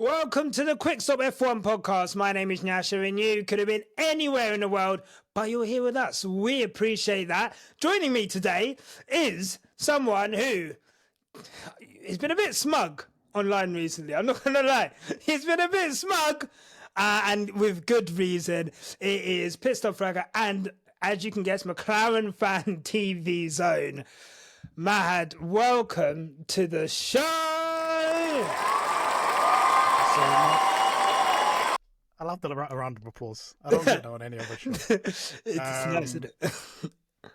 Welcome to the Quick Stop F1 podcast. My name is Nyasha and you could have been anywhere in the world, but you're here with us. We appreciate that. Joining me today is someone who has been a bit smug online recently. I'm not going to lie. He's been a bit smug and with good reason. It is Pissed Off Fragger and, as you can guess, McLaren Fan TV Zone. Mahad, welcome to the show. I love the round of applause. I don't get that on any other show. It's nice, isn't it?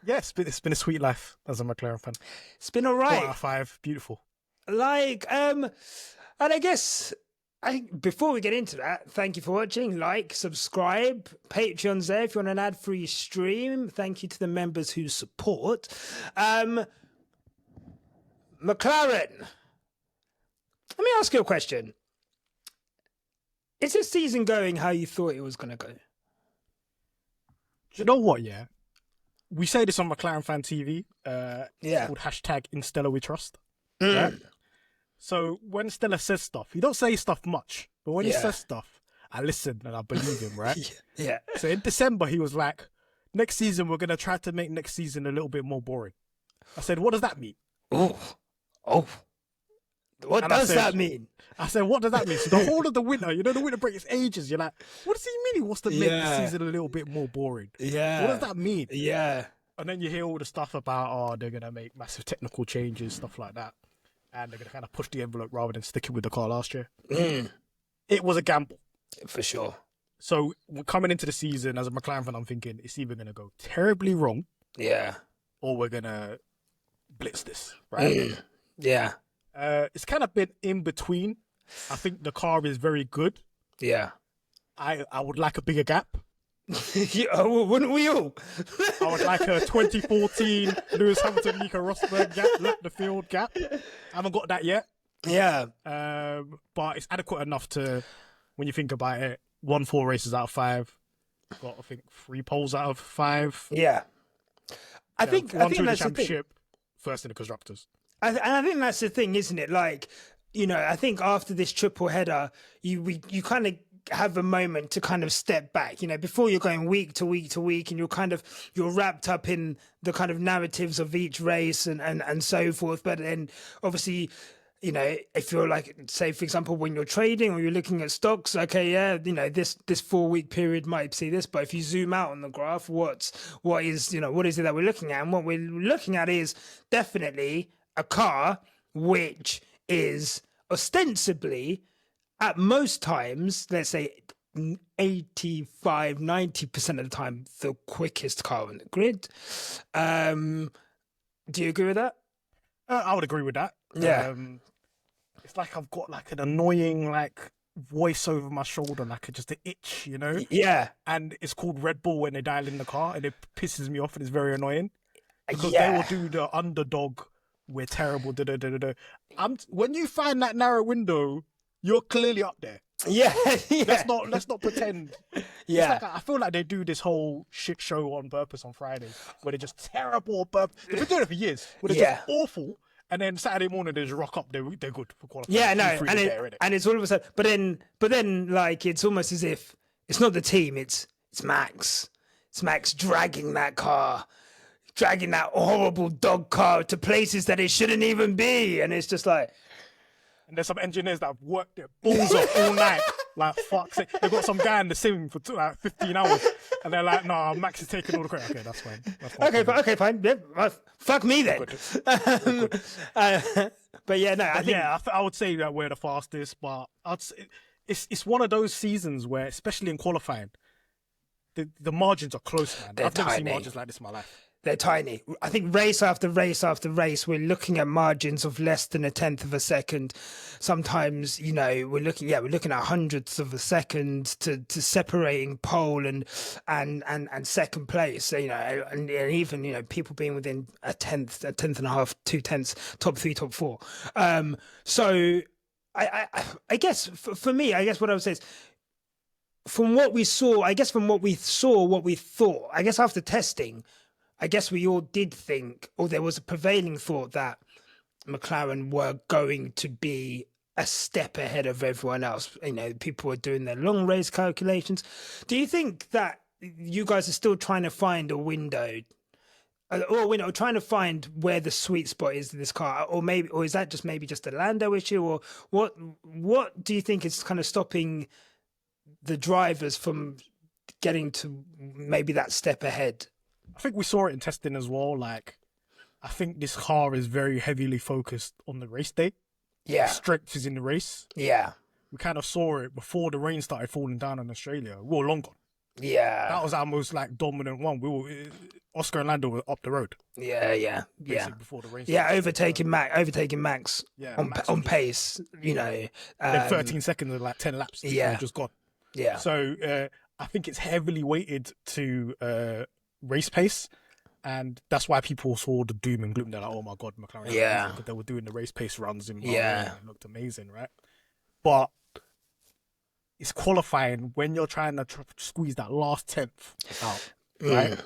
Yeah, it's been a sweet life as a McLaren fan. It's been all right. 4 out of 5, beautiful. And I guess before we get into that, thank you for watching. Like, subscribe, Patreon's there if you want an ad-free stream. Thank you to the members who support. McLaren, let me ask you a question. Is this season going how you thought it was going to go? Do you know what, yeah? We say this on McLaren Fan TV. It's called #InStellaWeTrust. Right? So when Stella says stuff, he don't say stuff much. But when he says stuff, I listen and I believe him, right? Yeah. So in December, he was like, next season, we're going to try to make next season a little bit more boring. I said, what does that mean? Oh. What does that mean? I said, what does that mean? So the whole of the winter, the winter break is ages. You're like, what does he mean he wants to make the season a little bit more boring? Yeah. What does that mean? Yeah. And then you hear all the stuff about, they're going to make massive technical changes, stuff like that. And they're going to kind of push the envelope rather than sticking with the car last year. It was a gamble. For sure. So we're coming into the season, as a McLaren fan, I'm thinking it's either going to go terribly wrong. Yeah. Or we're going to blitz this, right? Yeah. It's kind of been in between. I think the car is very good. Yeah. I would like a bigger gap. Wouldn't we all? I would like a 2014 Lewis Hamilton, Nico Rosberg gap, left the field gap. I haven't got that yet. Yeah. But it's adequate enough to, when you think about it, won 4 races out of 5. Got, I think, 3 poles out of 5. Yeah. I think that's the championship, first in the constructors. I think that's the thing, isn't it? Like, I think after this triple header, you kind of have a moment to kind of step back, before you're going week to week to week and you're wrapped up in the kind of narratives of each race and so forth. But then obviously, if you're like, say, for example, when you're trading or you're looking at stocks, okay, yeah, this 4-week period might see this, but if you zoom out on the graph, what is it that we're looking at? And what we're looking at is definitely a car which is ostensibly, at most times, let's say 85-90% of the time, the quickest car on the grid. Do you agree with that? I would agree with that. Yeah. It's like I've got like an annoying voice over my shoulder, just an itch, Yeah. And it's called Red Bull when they dial in the car, and it pisses me off, and it's very annoying because they will do the underdog. We're terrible. When you find that narrow window, you're clearly up there. Yeah. Let's not pretend. Yeah. I feel like they do this whole shit show on purpose on Friday, where they're just terrible on purpose. They've been doing it for years. Where they're just awful, and then Saturday morning they just rock up. They're good for qualifying. Yeah, no, and it's all of a sudden. But then, like, it's almost as if it's not the team. It's Max. It's Max dragging that car. Dragging that horrible dog car to places that it shouldn't even be. And it's just like... And there's some engineers that have worked their balls off all night. Like, fuck's sake. They've got some guy in the sim for 15 hours. And they're like, nah, Max is taking all the credit. Okay, that's fine. Okay, fine. Yeah, fuck me then. But yeah, no, I think... Yeah, I would say that we're the fastest, but it's one of those seasons where, especially in qualifying, the margins are close, man. I've never seen margins like this in my life. They're tiny. I think race after race after race, we're looking at margins of less than 1/10 of a second. Sometimes, we're looking at hundredths of a second to separating pole and second place. And even people being within a tenth and a half, 2/10, top 3, top 4. So I guess for me, what I would say is, from what we saw, what we thought, after testing, I guess we all did think, or there was a prevailing thought that McLaren were going to be a step ahead of everyone else. You know, people are doing their long race calculations. Do you think that you guys are still trying to find a window, or trying to find where the sweet spot is in this car, or is that just maybe just a Lando issue, or what do you think is kind of stopping the drivers from getting to maybe that step ahead? I think we saw it in testing as well. Like, I think this car is very heavily focused on the race day. Yeah. The strength is in the race. Yeah. We kind of saw it before the rain started falling down in Australia. We were long gone. Yeah. That was our most like dominant one. Oscar and Lando were up the road. Yeah. Before the rain started. Yeah, overtaking Max on pace, then 13 seconds of like 10 laps. Yeah. Just gone. Yeah. So I think it's heavily weighted to race pace. And that's why people saw the doom and gloom. They're like, oh my God, McLaren. Yeah. Because they were doing the race pace runs in Yeah. It looked amazing, right? But it's qualifying when you're trying to squeeze that last 10th out, right?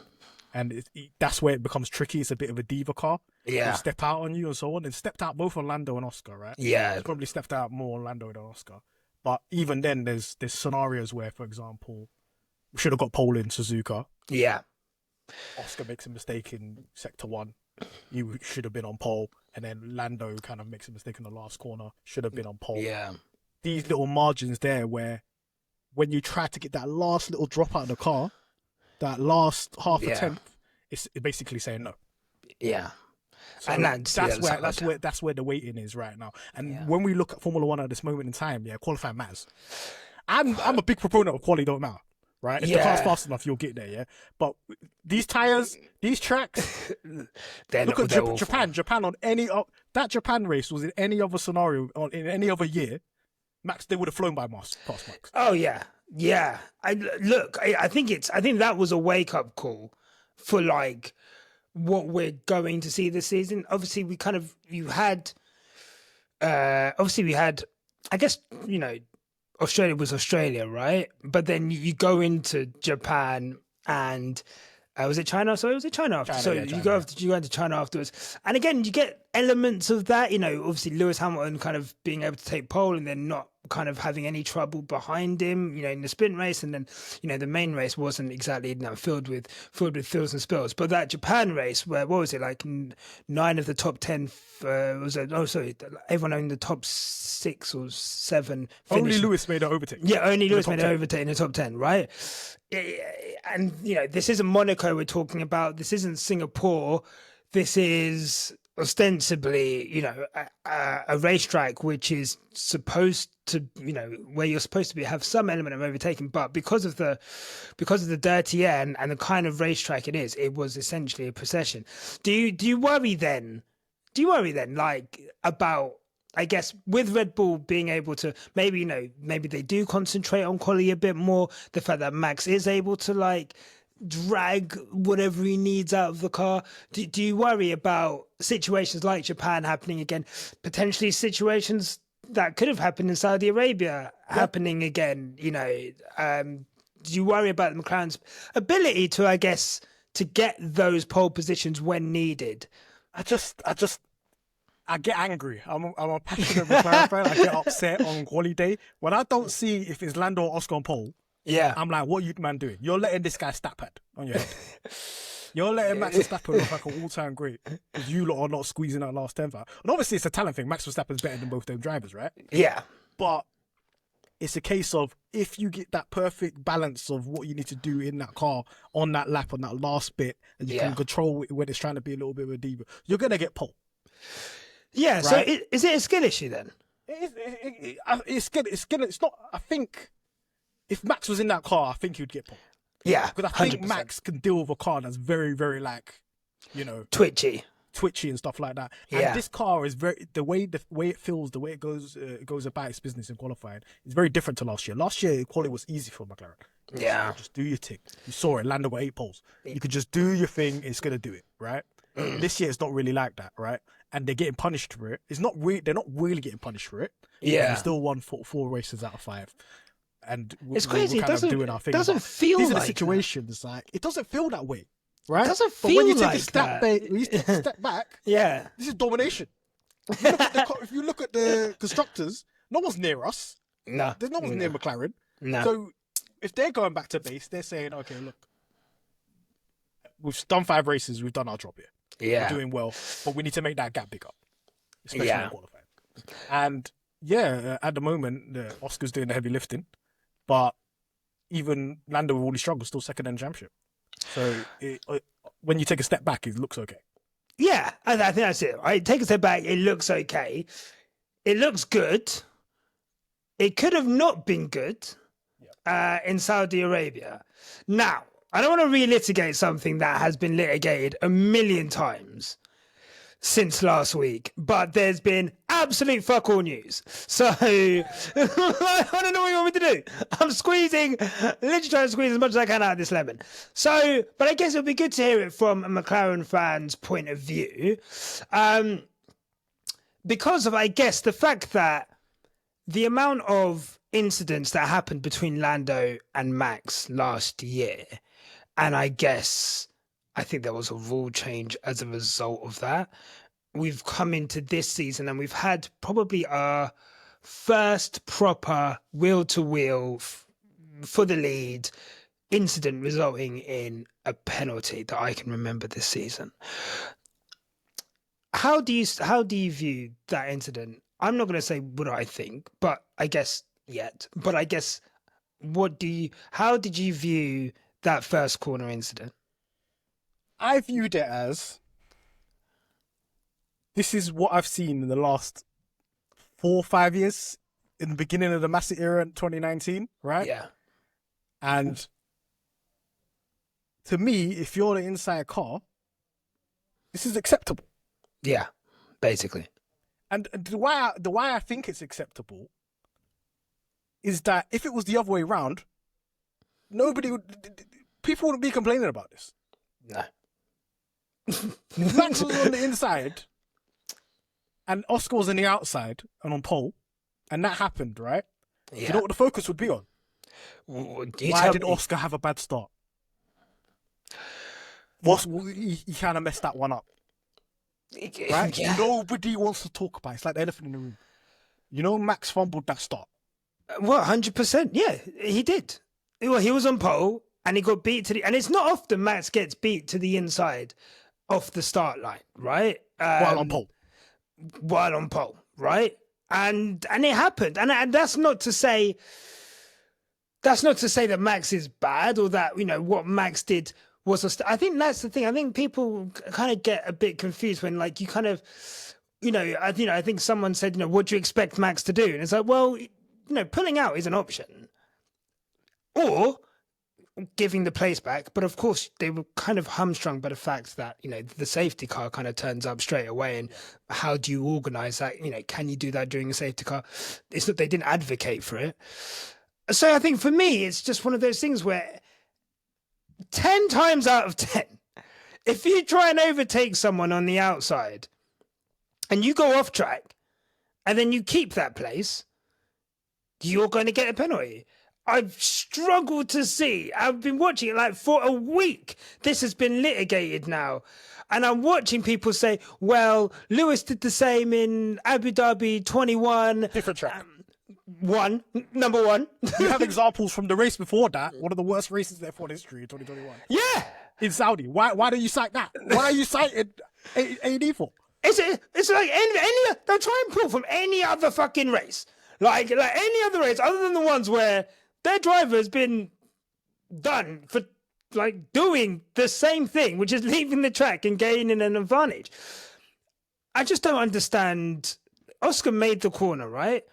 And that's where it becomes tricky. It's a bit of a diva car. Yeah. It'll step out on you and so on. And stepped out both on Lando and Oscar, right? Yeah. It's probably stepped out more on Lando than Oscar. But even then, there's scenarios where, for example, we should have got pole in Suzuka. Yeah. Oscar makes a mistake in sector 1. You should have been on pole. And then Lando kind of makes a mistake in the last corner. Should have been on pole. Yeah. These little margins there where when you try to get that last little drop out of the car, that last half a tenth, it's basically saying no. Yeah. So and that's where the waiting is right now. And when we look at Formula One at this moment in time, qualifying matters. I'm a big proponent of quality don't matter. Right? If the car's fast enough, you'll get there, yeah? But these tyres, these tracks, look at Japan. Japan on that Japan race was in any other scenario, in any other year, Max, they would have flown by past Max. Oh, yeah. Yeah. I think that was a wake-up call for, like, what we're going to see this season. Obviously, we had, I guess, you know, Australia was Australia, right? But then you go into Japan and was it China? So it was China after. China. You go into China afterwards, and again you get elements of that. You know, obviously Lewis Hamilton kind of being able to take pole and then not kind of having any trouble behind him. You know, in the sprint race, and then you know the main race wasn't exactly filled with fills and spills. But that Japan race, where what was it like 9 of the top 10 everyone in the top 6 or 7. Only Lewis made an overtake. Yeah, only Lewis made an overtake in the top 10, right? And you know, this isn't Monaco we're talking about. This isn't Singapore. This is ostensibly, you know, a racetrack which is supposed to, you know, where you're supposed to have some element of overtaking, but because of the dirty air and the kind of racetrack it was essentially a procession. Do you worry then? Like about, I guess, with Red Bull being able to maybe they do concentrate on quality a bit more. The fact that Max is able to like drag whatever he needs out of the car. Do you worry about situations like Japan happening again? Potentially situations that could have happened in Saudi Arabia happening again. You know, do you worry about McLaren's ability to, I guess, to get those pole positions when needed? I get angry. I'm a passionate McLaren fan. I get upset on quali day when I don't see if it's Lando or Oscar on pole. Yeah, I'm like, what are you man doing? You're letting this guy Stappad on your head. You're letting Max Verstappen look like an all-time great because you lot are not squeezing that last 10th out. And obviously, it's a talent thing. Max Verstappen's better than both them drivers, right? Yeah, but it's a case of if you get that perfect balance of what you need to do in that car on that lap, on that last bit, and you can control it when it's trying to be a little bit of a diva, you're gonna get pole. Yeah. Right? So is it a skill issue then? It's skill. It's not. I think if Max was in that car, I think he would get pole. Yeah, because I think 100%. Max can deal with a car that's very, very like, you know, twitchy and stuff like that. And this car is the way it feels, the way it goes about its business in qualifying is very different to last year. Last year, quality was easy for McLaren. Yeah, just do your thing. You saw it. Lando got 8 poles. You could just do your thing. It's gonna do it, right? This year, it's not really like that, right? And they're getting punished for it. They're not really getting punished for it. Yeah, they still won 4 races out of 5. And it's crazy. We're kind of doing our thing. Doesn't feel these like are the situations. Like it doesn't feel that way, right? It doesn't feel but when you like take a step back, yeah, this is domination. If you look at the constructors, No one's near us. No. There's no one's near McLaren. No. So if they're going back to base, they're saying, okay, look, we've done 5 races, we've done our job here. Yeah. We're doing well, but we need to make that gap bigger, especially in qualifying. And at the moment, Oscar's doing the heavy lifting, but even Lando with all his struggles, still second in the championship. So when you take a step back, it looks okay. Yeah, I think that's it. Right? Take a step back, it looks okay. It looks good. It could have not been good in Saudi Arabia. Now, I don't want to relitigate something that has been litigated a million times since last week, but there's been absolute fuck all news. So I don't know what you want me to do. I'm literally trying to squeeze as much as I can out of this lemon. So, but I guess it would be good to hear it from a McLaren fan's point of view. Because of, I guess, the fact that the amount of incidents that happened between Lando and Max last year, and I think there was a rule change as a result of that. We've come into this season and we've had probably our first proper wheel-to-wheel for the lead incident resulting in a penalty that I can remember this season. How do you view that incident? I'm not going to say what I think, but I guess how did you view that first corner incident? I viewed it as, this is what I've seen in the last 4 or 5 years, in the beginning of the Massey era in 2019, right? Yeah. And to me, if you're the inside car, this is acceptable. Yeah, basically. And the way I think it's acceptable is that if it was the other way around, people wouldn't be complaining about this. No. Max was on the inside and Oscar was on the outside and on pole, and that happened, right? Yeah. Do you know what the focus would be on? Why did Oscar have a bad start? He kind of messed that one up. Right? Yeah. Nobody wants to talk about it. It's like the elephant in the room. You know, Max fumbled that start. Well, 100%. Yeah, he did. Well, he was on pole and he got beat and it's not often Max gets beat to the inside off the start line, right? While on pole, right? And it happened. And that's not to say that Max is bad or that, what Max did was I think that's the thing. I think people kind of get a bit confused when, like, you kind of, I think someone said, what do you expect Max to do? And it's like, well, pulling out is an option, or giving the place back. But of course, they were kind of hamstrung by the fact that the safety car kind of turns up straight away. And how do you organise that? Can you do that during a safety car? It's not, they didn't advocate for it. So I think for me, it's just one of those things where 10 times out of 10, if you try and overtake someone on the outside and you go off track and then you keep that place, you're going to get a penalty. I've struggled to see. I've been watching it like for a week. This has been litigated now. And I'm watching people say, well, Lewis did the same in Abu Dhabi 21. Different track. Number one. You have examples from the race before that. One of the worst races in F1 history in 2021. Yeah. In Saudi. Why don't you cite that? Why are you citing AD for? It's like any they'll try and pull from any other fucking race. Like any other race other than the ones where their driver has been done for like doing the same thing, which is leaving the track and gaining an advantage. I just don't understand. Oscar made the corner, right?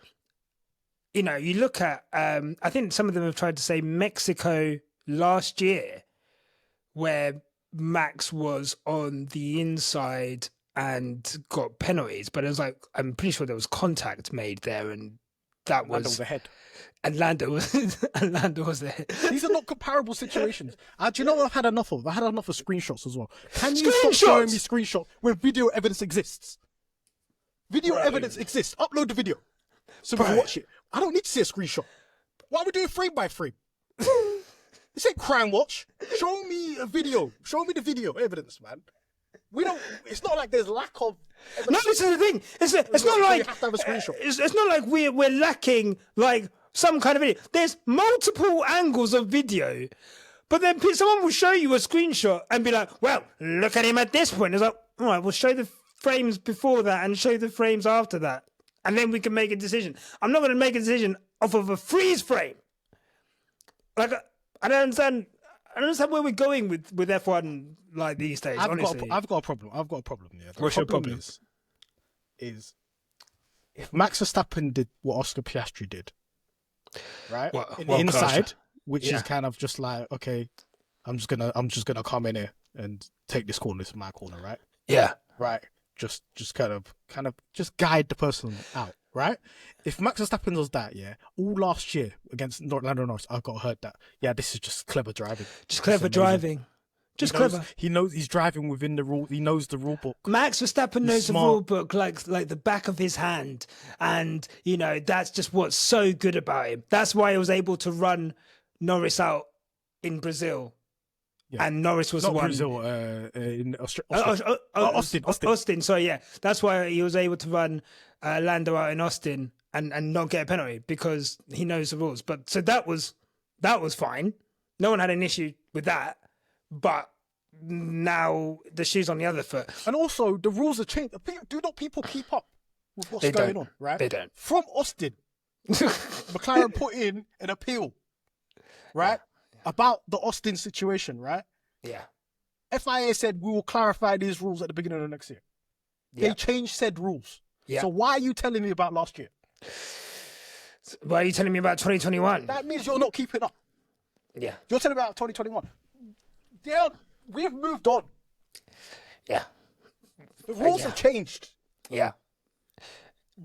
You look at, I think some of them have tried to say Mexico last year, where Max was on the inside and got penalties, but it was like, I'm pretty sure there was contact made there, and that Lando was ahead. And Lando was there. These are not comparable situations. Do you know what I've had enough of? I had enough of screenshots as well. Can you stop showing me screenshots where video evidence exists? Video evidence exists. Upload the video so we can watch it. I don't need to see a screenshot. Why are we doing frame by frame? This ain't Crime Watch. Show me a video. Show me the video evidence, man. We don't. It's not like there's lack of. No, this is the thing. It's not like you have to have a screenshot. It's not like we're lacking like some kind of video. There's multiple angles of video, but then someone will show you a screenshot and be like, "Well, look at him at this point." It's like, all right, we'll show the frames before that and show the frames after that, and then we can make a decision. I'm not going to make a decision off of a freeze frame. Like, I don't understand. I don't understand where we're going with F1 like these days. Honestly, I've got a problem. Yeah. What's your problem? Is if Max Verstappen did what Oscar Piastri did, right? In the inside, which is kind of just like, okay, I'm just gonna come in here and take this corner. This is my corner, right? Yeah. Right. Just kind of just guide the person out, right? If Max Verstappen does that, all last year against Lando Norris, I got heard that. Yeah, this is just clever driving. Just clever driving. Just clever. He knows he's driving within the rule. He knows the rule book. Max Verstappen knows the rule book like the back of his hand, and that's just what's so good about him. That's why he was able to run Norris out in Brazil. Yeah. And Norris was not the one. Brazil, in Austin. Austin. So that's why he was able to run Lando out in Austin and not get a penalty because he knows the rules. But so that was fine. No one had an issue with that. But now the shoe's on the other foot. And also the rules have changed. Do not people keep up with what's going on? Right? They don't. From Austin, McLaren put in an appeal, right? About the Austin situation, right? Yeah. FIA said we will clarify these rules at the beginning of next year. They changed said rules. Yeah. So why are you telling me about last year? Why are you telling me about 2021? That means you're not keeping up. Yeah. You're telling me about 2021. Yeah, we've moved on. Yeah. The rules have changed. Yeah.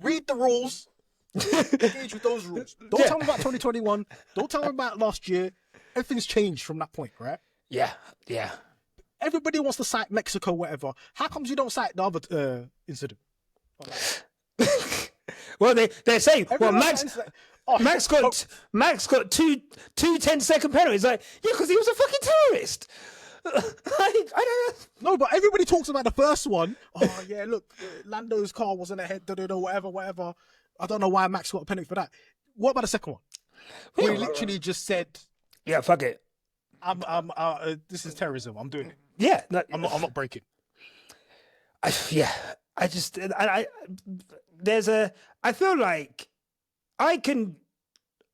Read the rules. Engage with those rules. Don't tell me about 2021. Don't tell me about last year. Everything's changed from that point, right? Yeah, yeah. Everybody wants to cite Mexico, whatever. How comes you don't cite the other incident? Well, they're saying, Max got two 10-second penalties. Like, because he was a fucking terrorist. I don't know. No, but everybody talks about the first one. Oh yeah, look, Lando's car wasn't ahead. Whatever. I don't know why Max got a penalty for that. What about the second one? Where he literally just said, "Yeah, fuck it. This is terrorism. I'm doing it. Yeah, I'm not breaking." I feel like I can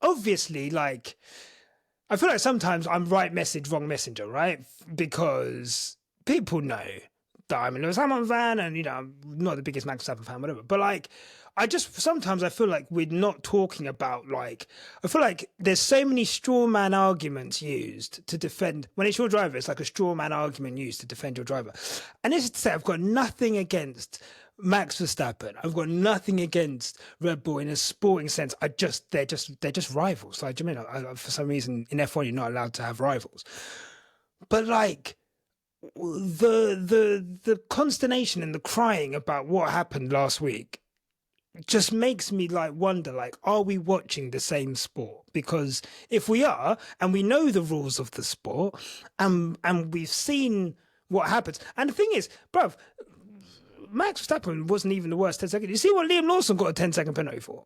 obviously like. I feel like sometimes I'm right message, wrong messenger, right? Because people know that I'm a Lewis Hamilton fan and, I'm not the biggest Max Verstappen fan, whatever. But, like, sometimes I feel like we're not talking about, like, I feel like there's so many straw man arguments used to defend, when it's your driver, it's like a straw man argument used to defend your driver. And this is to say, I've got nothing against Max Verstappen. I've got nothing against Red Bull in a sporting sense. They're just rivals. Like, do you mean for some reason in F1 you're not allowed to have rivals? But like the consternation and the crying about what happened last week just makes me like wonder, like, are we watching the same sport? Because if we are, and we know the rules of the sport, and we've seen what happens, and the thing is, bruv, Max Verstappen wasn't even the worst 10 seconds. You see what Liam Lawson got a 10-second penalty for?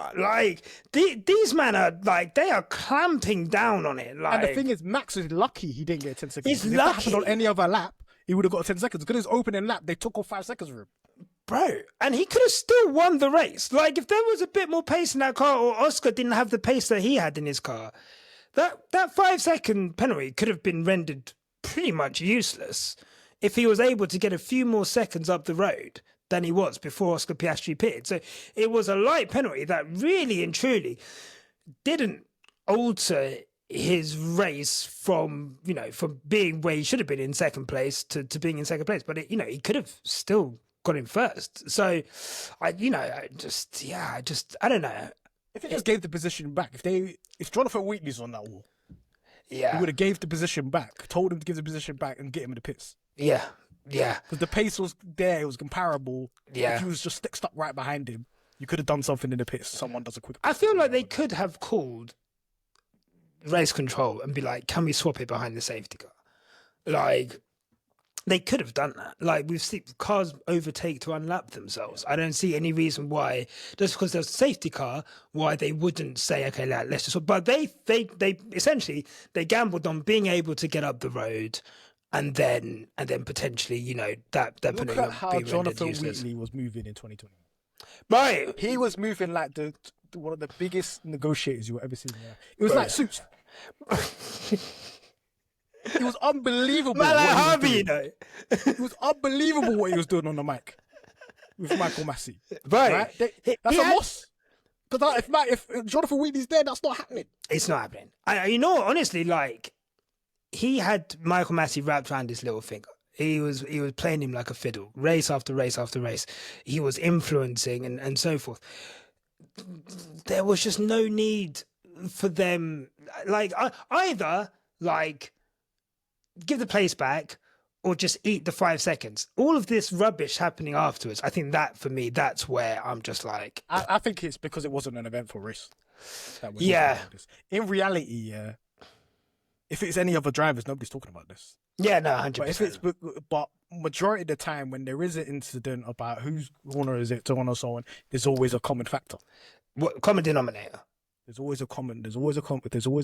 Like, these men are, like, they are clamping down on it. Like, and the thing is, Max is lucky he didn't get 10 seconds. He's lucky. If that happened on any other lap, he would have got 10 seconds. Because his opening lap, they took off 5 seconds for him. Bro, and he could have still won the race. Like, if there was a bit more pace in that car, or Oscar didn't have the pace that he had in his car, that 5-second penalty could have been rendered pretty much useless if he was able to get a few more seconds up the road than he was before Oscar Piastri pitted. So it was a light penalty that really and truly didn't alter his race from being where he should have been in second place to being in second place. But he could have still got in first. So I don't know. If he just gave the position back, if Jonathan Wheatley's on that wall, he would have gave the position back, told him to give the position back and get him in the pits. Yeah. Because the pace was there, it was comparable. Yeah. If he was just stuck right behind him, you could have done something in the pits. Someone does a quick. I feel like they could have called race control and be like, "Can we swap it behind the safety car?" Like, They could have done that. Like, we've seen cars overtake to unlap themselves. I don't see any reason why, just because there's a safety car, why they wouldn't say, okay, let's just. But they essentially they gambled on being able to get up the road, and then potentially, you know, that Look at how Jonathan Wheatley was moving in 2020. Right, he was moving like the one of the biggest negotiators you will ever see. It was like Suits. It was unbelievable. Man, like Harvey, you know. It was unbelievable what he was doing on the mic with Michael Massey. Right? That's a loss. Because if Jonathan Wheatley's there, that's not happening. It's not happening. You know, honestly, like, he had Michael Massey wrapped around his little finger. He was playing him like a fiddle, race after race after race. He was influencing and so forth. There was just no need for them, like, either like give the place back or just eat the 5 seconds. All of this rubbish happening afterwards, I think that, for me, that's where I'm just like... I think it's because it wasn't an eventful race. Yeah. In reality, if it's any other drivers, nobody's talking about this. Yeah, no, 100%. But majority of the time, when there is an incident about whose corner is it, so on and so on, there's always a common factor. What common denominator? There's always a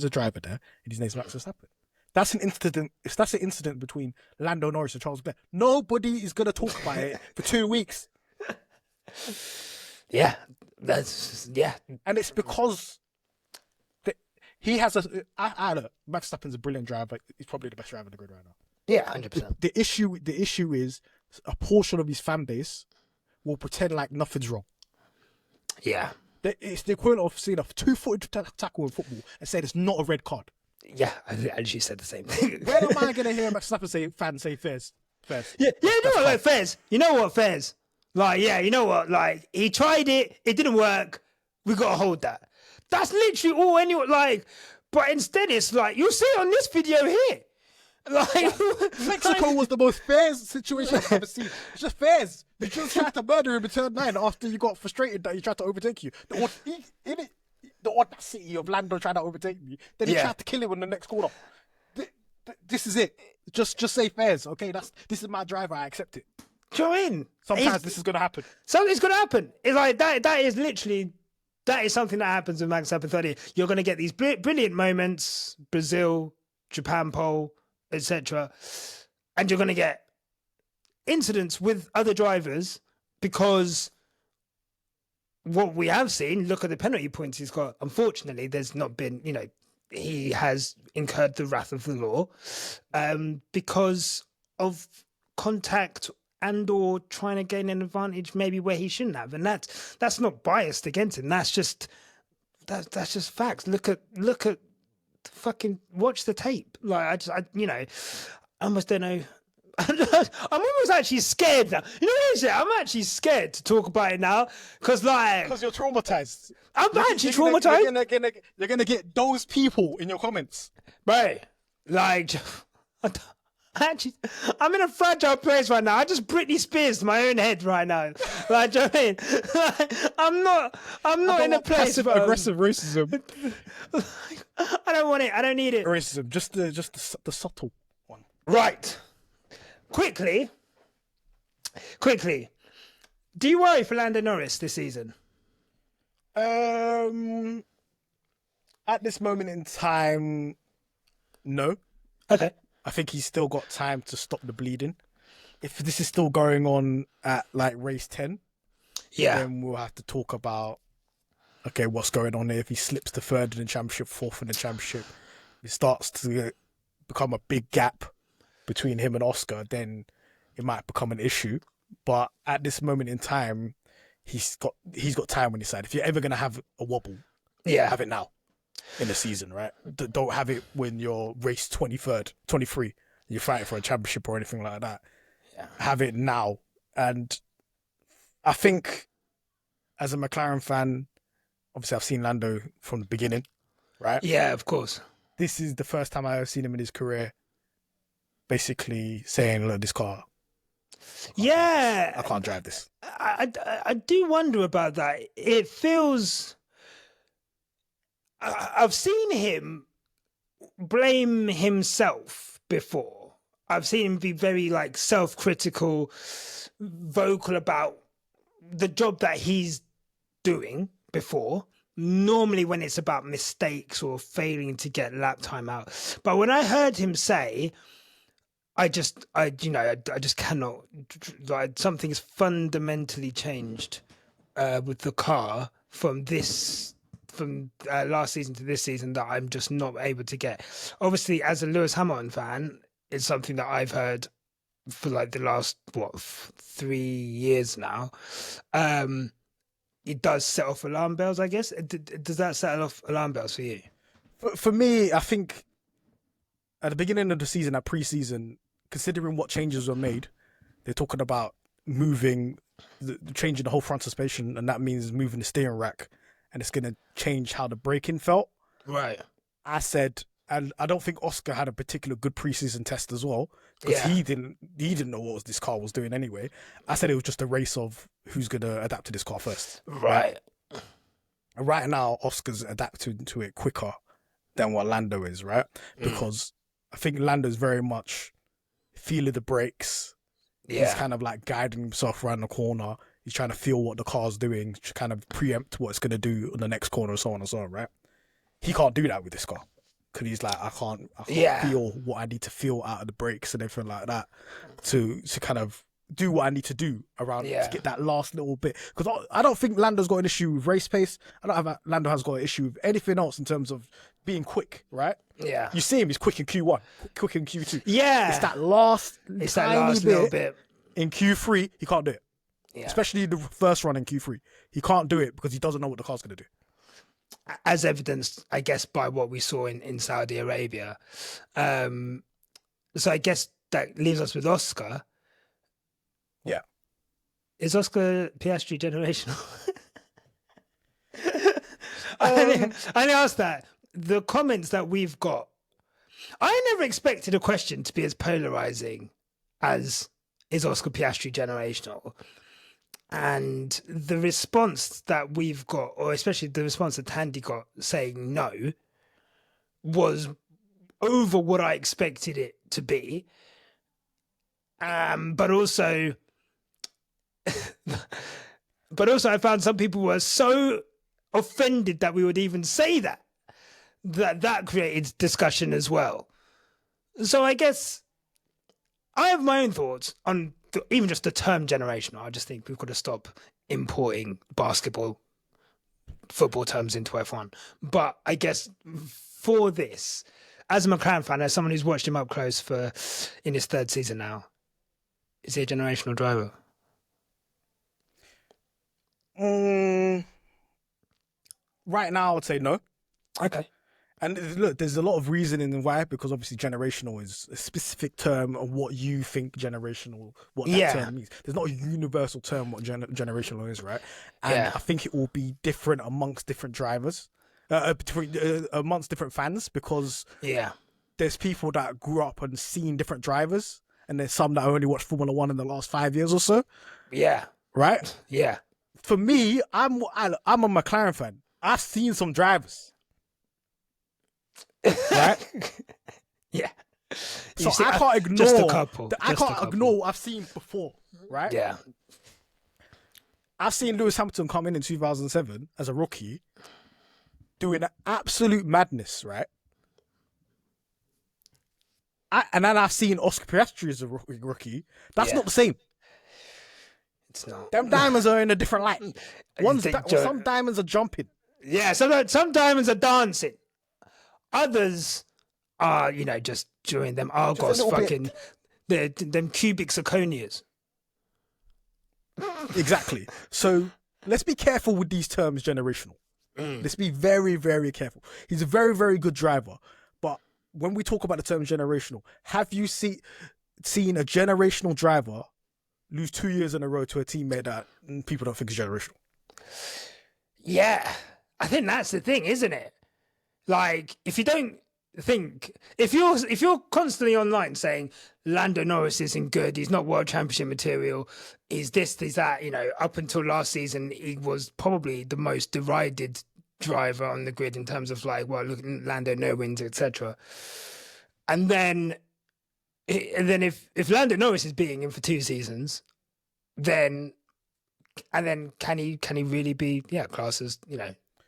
driver there, and his name's Max Verstappen. That's an incident. If that's an incident between Lando Norris and Charles Leclerc, nobody is gonna talk about it for 2 weeks. Yeah, and it's because he has Max Verstappen's a brilliant driver. He's probably the best driver in the grid right now. Yeah, 100%. The issue is a portion of his fan base will pretend like nothing's wrong. Yeah. It's the equivalent of seeing a 2-footed tackle in football and saying it's not a red card. Yeah, I actually said the same thing. Where am I going to hear Max Verstappen fans say fairs? Yeah, you know what, like, fairs. You know what, fairs? Like, yeah, you know what? Like, he tried it didn't work. We got to hold that. That's literally all anyone, like, but instead it's like, you'll see it on this video here. Like, Mexico was the most fair situation I've ever seen. It's just fairs. You just tried to murder him in turn 9 after you got frustrated that he tried to overtake you. The audacity of Lando trying to overtake me. Then he tried to kill him in the next corner. This is it. Just say fairs, okay? This is my driver. I accept it. Do you know what I mean? Sometimes this is gonna happen. Something's gonna happen. It's like that is literally. That is something that happens with Max Verstappen 30. You're going to get these brilliant moments, Brazil, Japan pole, etc. And you're going to get incidents with other drivers because what we have seen, look at the penalty points he's got. Unfortunately, there's not been, you know, he has incurred the wrath of the law because of contact and or trying to gain an advantage maybe where he shouldn't have. And that's not biased against him. That's just facts. Look at fucking watch the tape. Like I almost don't know. I'm almost actually scared now. You know what is it? I'm actually scared to talk about it now because you're traumatized. I'm actually traumatized. You're gonna get those people in your comments, right? Like, I'm in a fragile place right now. I just Britney Spears my own head right now. Like, do you know what I mean? I'm not in a place of aggressive racism. I don't want it. I don't need it. Racism, just the subtle one. Right. Quickly. Do you worry for Lando Norris this season? At this moment in time, no. Okay. I think he's still got time to stop the bleeding. If this is still going on at like race 10, then we'll have to talk about, okay, what's going on here. If he slips to 3rd in the championship, 4th in the championship, it starts to become a big gap between him and Oscar, then it might become an issue. But at this moment in time, he's got time on his side. If you're ever going to have a wobble, have it now. In the season, right? Don't have it when you're race 23rd, 23. You're fighting for a championship or anything like that. Yeah. Have it now. And I think as a McLaren fan, obviously I've seen Lando from the beginning, right? Yeah, of course. This is the first time I've seen him in his career basically saying, look, this car, I can't drive this. I do wonder about that. It feels... I've seen him blame himself before. I've seen him be very like self-critical, vocal about the job that he's doing before. Normally when it's about mistakes or failing to get lap time out. But when I heard him say, I just cannot, like, something's fundamentally changed with the car from last season to this season that I'm just not able to get. Obviously, as a Lewis Hamilton fan, it's something that I've heard for like the last 3 years now. It does set off alarm bells, I guess. Does that set off alarm bells for you? For me, I think at the beginning of the season, at pre-season, considering what changes were made, they're talking about changing the whole front suspension, and that means moving the steering rack, and it's going to change how the braking felt. Right. I said, and I don't think Oscar had a particular good pre-season test as well, because he didn't know what this car was doing anyway. I said it was just a race of who's going to adapt to this car first. Right. And right now, Oscar's adapting to it quicker than what Lando is, right? Because I think Lando's very much feeling the brakes. Yeah. He's kind of like guiding himself around the corner. He's trying to feel what the car's doing, to kind of preempt what it's going to do on the next corner, and so on and so on, right? He can't do that with this car. Because he's like, I can't feel what I need to feel out of the brakes and everything like that to kind of do what I need to do around to get that last little bit. Because I don't think Lando's got an issue with race pace. I don't think Lando has got an issue with anything else in terms of being quick, right? Yeah. You see him, he's quick in Q1, quick in Q2. Yeah. It's that last little bit. In Q3, he can't do it. Yeah. Especially the first run in Q3. He can't do it because he doesn't know what the car's going to do. As evidenced, I guess, by what we saw in Saudi Arabia. So I guess that leaves us with Oscar. Yeah. Is Oscar Piastri generational? I only asked that. The comments that we've got, I never expected a question to be as polarizing as is Oscar Piastri generational. And the response that we've got, or especially the response that Tandy got saying no, was over what I expected it to be. But also I found some people were so offended that we would even say that created discussion as well. So I guess I have my own thoughts on even just the term generational. I just think we've got to stop importing football terms into F1. But I guess for this, as a McLaren fan, as someone who's watched him up close in his third season now, is he a generational driver? Right now, I would say no. Okay. And look, there's a lot of reasoning why, because obviously generational is a specific term of what you think generational, what that term means. There's not a universal term what generational is, right? And I think it will be different amongst different drivers, amongst different fans, because there's people that grew up and seen different drivers, and there's some that only watched Formula One in the last 5 years or so. Yeah. Right? Yeah. For me, I'm a McLaren fan. I've seen some drivers. Right? Yeah. So I can't ignore just a couple. I can't ignore what I've seen before, right? Yeah. I've seen Lewis Hamilton come in 2007 as a rookie, doing absolute madness, right? And then I've seen Oscar Piastri as a rookie. That's not the same. It's not. Them diamonds are in a different light. Some diamonds are jumping. Yeah, some diamonds are dancing. Others are, just during them Argos fucking, them cubic zirconias. Exactly. So let's be careful with these terms, generational. Let's be very, very careful. He's a very, very good driver. But when we talk about the term generational, have you seen a generational driver lose 2 years in a row to a teammate that people don't think is generational? Yeah. I think that's the thing, isn't it? Like, if you don't think, if you're constantly online saying Lando Norris isn't good, he's not world championship material, he's this, he's that, up until last season, he was probably the most derided driver on the grid in terms of like, well, look, Lando, no wins, etc. And then And then if Lando Norris is beating him for 2 seasons, then can he really be classed as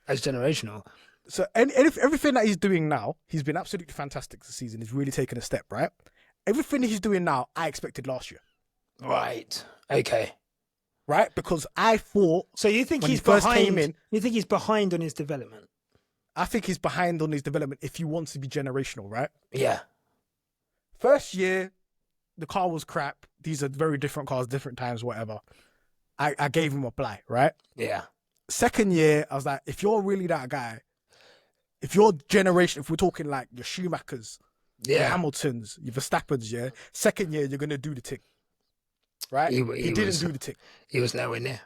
as generational? So and if everything that he's doing now, he's been absolutely fantastic this season. He's really taken a step, right? Everything he's doing now, I expected last year. Right. Okay. Right? Because I thought. So you think he's behind? You think he's behind on his development? I think he's behind on his development if he wants to be generational, right? Yeah. First year, the car was crap. These are very different cars, different times, whatever. I gave him a bly, right? Yeah. Second year, I was like, if you're really that guy, if your generation, if we're talking like your Schumachers, your Hamiltons, your Verstappens, second year, you're going to do the tick. Right? He didn't do the tick. He was nowhere near.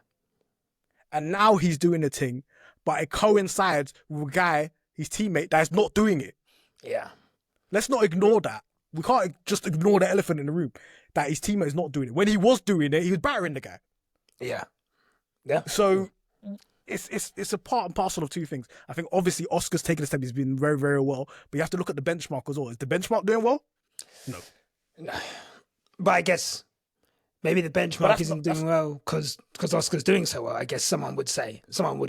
And now he's doing the thing, but it coincides with a guy, his teammate, that's not doing it. Yeah. Let's not ignore that. We can't just ignore the elephant in the room, that his teammate is not doing it. When he was doing it, he was battering the guy. Yeah. Yeah. So it's a part and parcel of two things. I think obviously Oscar's taken a step. He's been very, very well. But you have to look at the benchmark as well. Is the benchmark doing well? No. But I guess maybe the benchmark isn't doing well because Oscar's doing so well. I guess someone would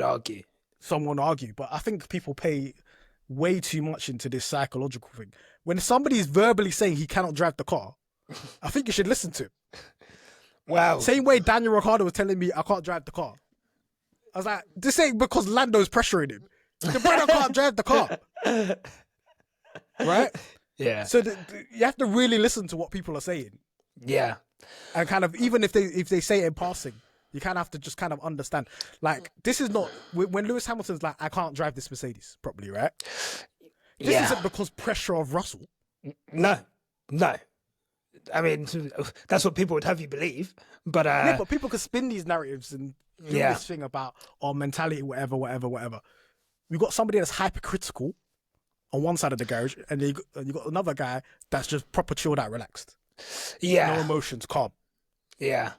argue. Someone would argue. But I think people pay way too much into this psychological thing. When somebody is verbally saying he cannot drive the car, I think you should listen to him. Wow. Same way Daniel Ricciardo was telling me I can't drive the car. I was like, this ain't because Lando's pressuring him. The brother can't drive the car. Right? Yeah. So you have to really listen to what people are saying. Yeah. And kind of, even if they say it in passing, you kind of have to just kind of understand. Like, this is not, when Lewis Hamilton's like, I can't drive this Mercedes properly, right? This isn't because pressure of Russell. No. I mean, that's what people would have you believe. But but people can spin these narratives and do this thing about mentality, whatever. We've got somebody that's hypercritical on one side of the garage, and you got another guy that's just proper chilled out, relaxed. Yeah. No emotions, calm. Yeah.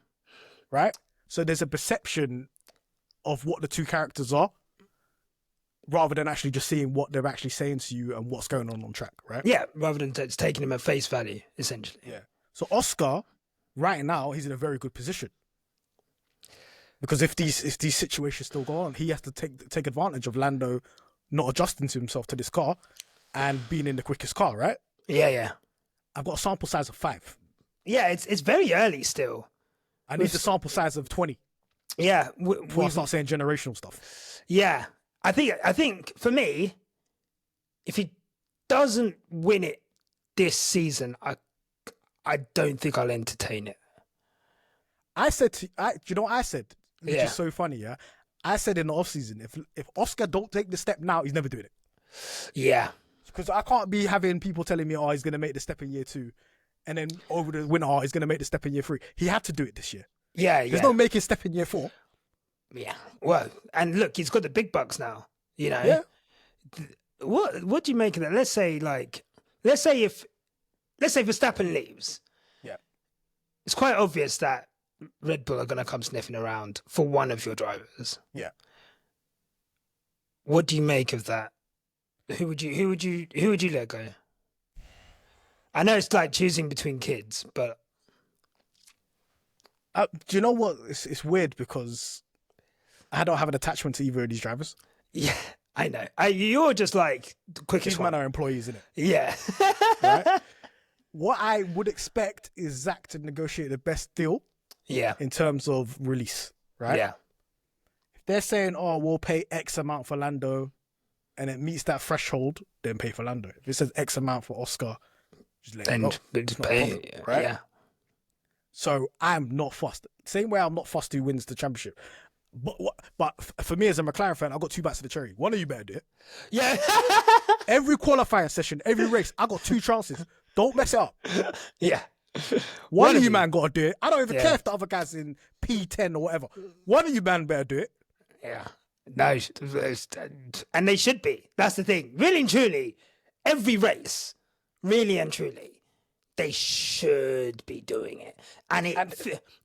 Right? So there's a perception of what the two characters are, rather than actually just seeing what they're actually saying to you and what's going on track, right? Yeah, rather than taking him at face value, essentially. Yeah. So Oscar, right now, he's in a very good position. Because if these situations still go on, he has to take advantage of Lando not adjusting to himself to this car and being in the quickest car, right? Yeah. I've got a sample size of 5. Yeah, it's very early still. I need the sample size of 20. Yeah. Before I start saying generational stuff. Yeah. I think for me, if he doesn't win it this season, I don't think I'll entertain it. I said, do you know what I said? Which is so funny, yeah? I said in the off-season, if Oscar don't take the step now, he's never doing it. Yeah. Because I can't be having people telling me, he's going to make the step in year 2. And then over the winter, he's going to make the step in year 3. He had to do it this year. Yeah. There's no making step in year 4. Yeah. Well, and look, he's got the big bucks now, Yeah. What do you make of that? Let's say Verstappen leaves. Yeah. It's quite obvious that Red Bull are going to come sniffing around for one of your drivers. Yeah. What do you make of that? Who would you let go? I know it's like choosing between kids, but do you know what? It's weird because I don't have an attachment to either of these drivers. Yeah, I know. You're just like the quickest These men are employees, isn't it? Yeah. Right? What I would expect is Zach to negotiate the best deal. Yeah. In terms of release, right? Yeah. If they're saying, we'll pay X amount for Lando and it meets that threshold, then pay for Lando. If it says X amount for Oscar, just let it go. Just pay, right? Yeah. So I'm not fussed. Same way I'm not fussed who wins the championship. But for me as a McLaren fan, I've got 2 bites of the cherry. One of you better do it. Yeah. Every qualifying session, every race, I got 2 chances. Don't mess it up. Yeah. One of you man got to do it. I don't even care if the other guy's in P10 or whatever. One of you man better do it. Yeah. No, and they should be. That's the thing. Really and truly, every race, really and truly, they should be doing it. And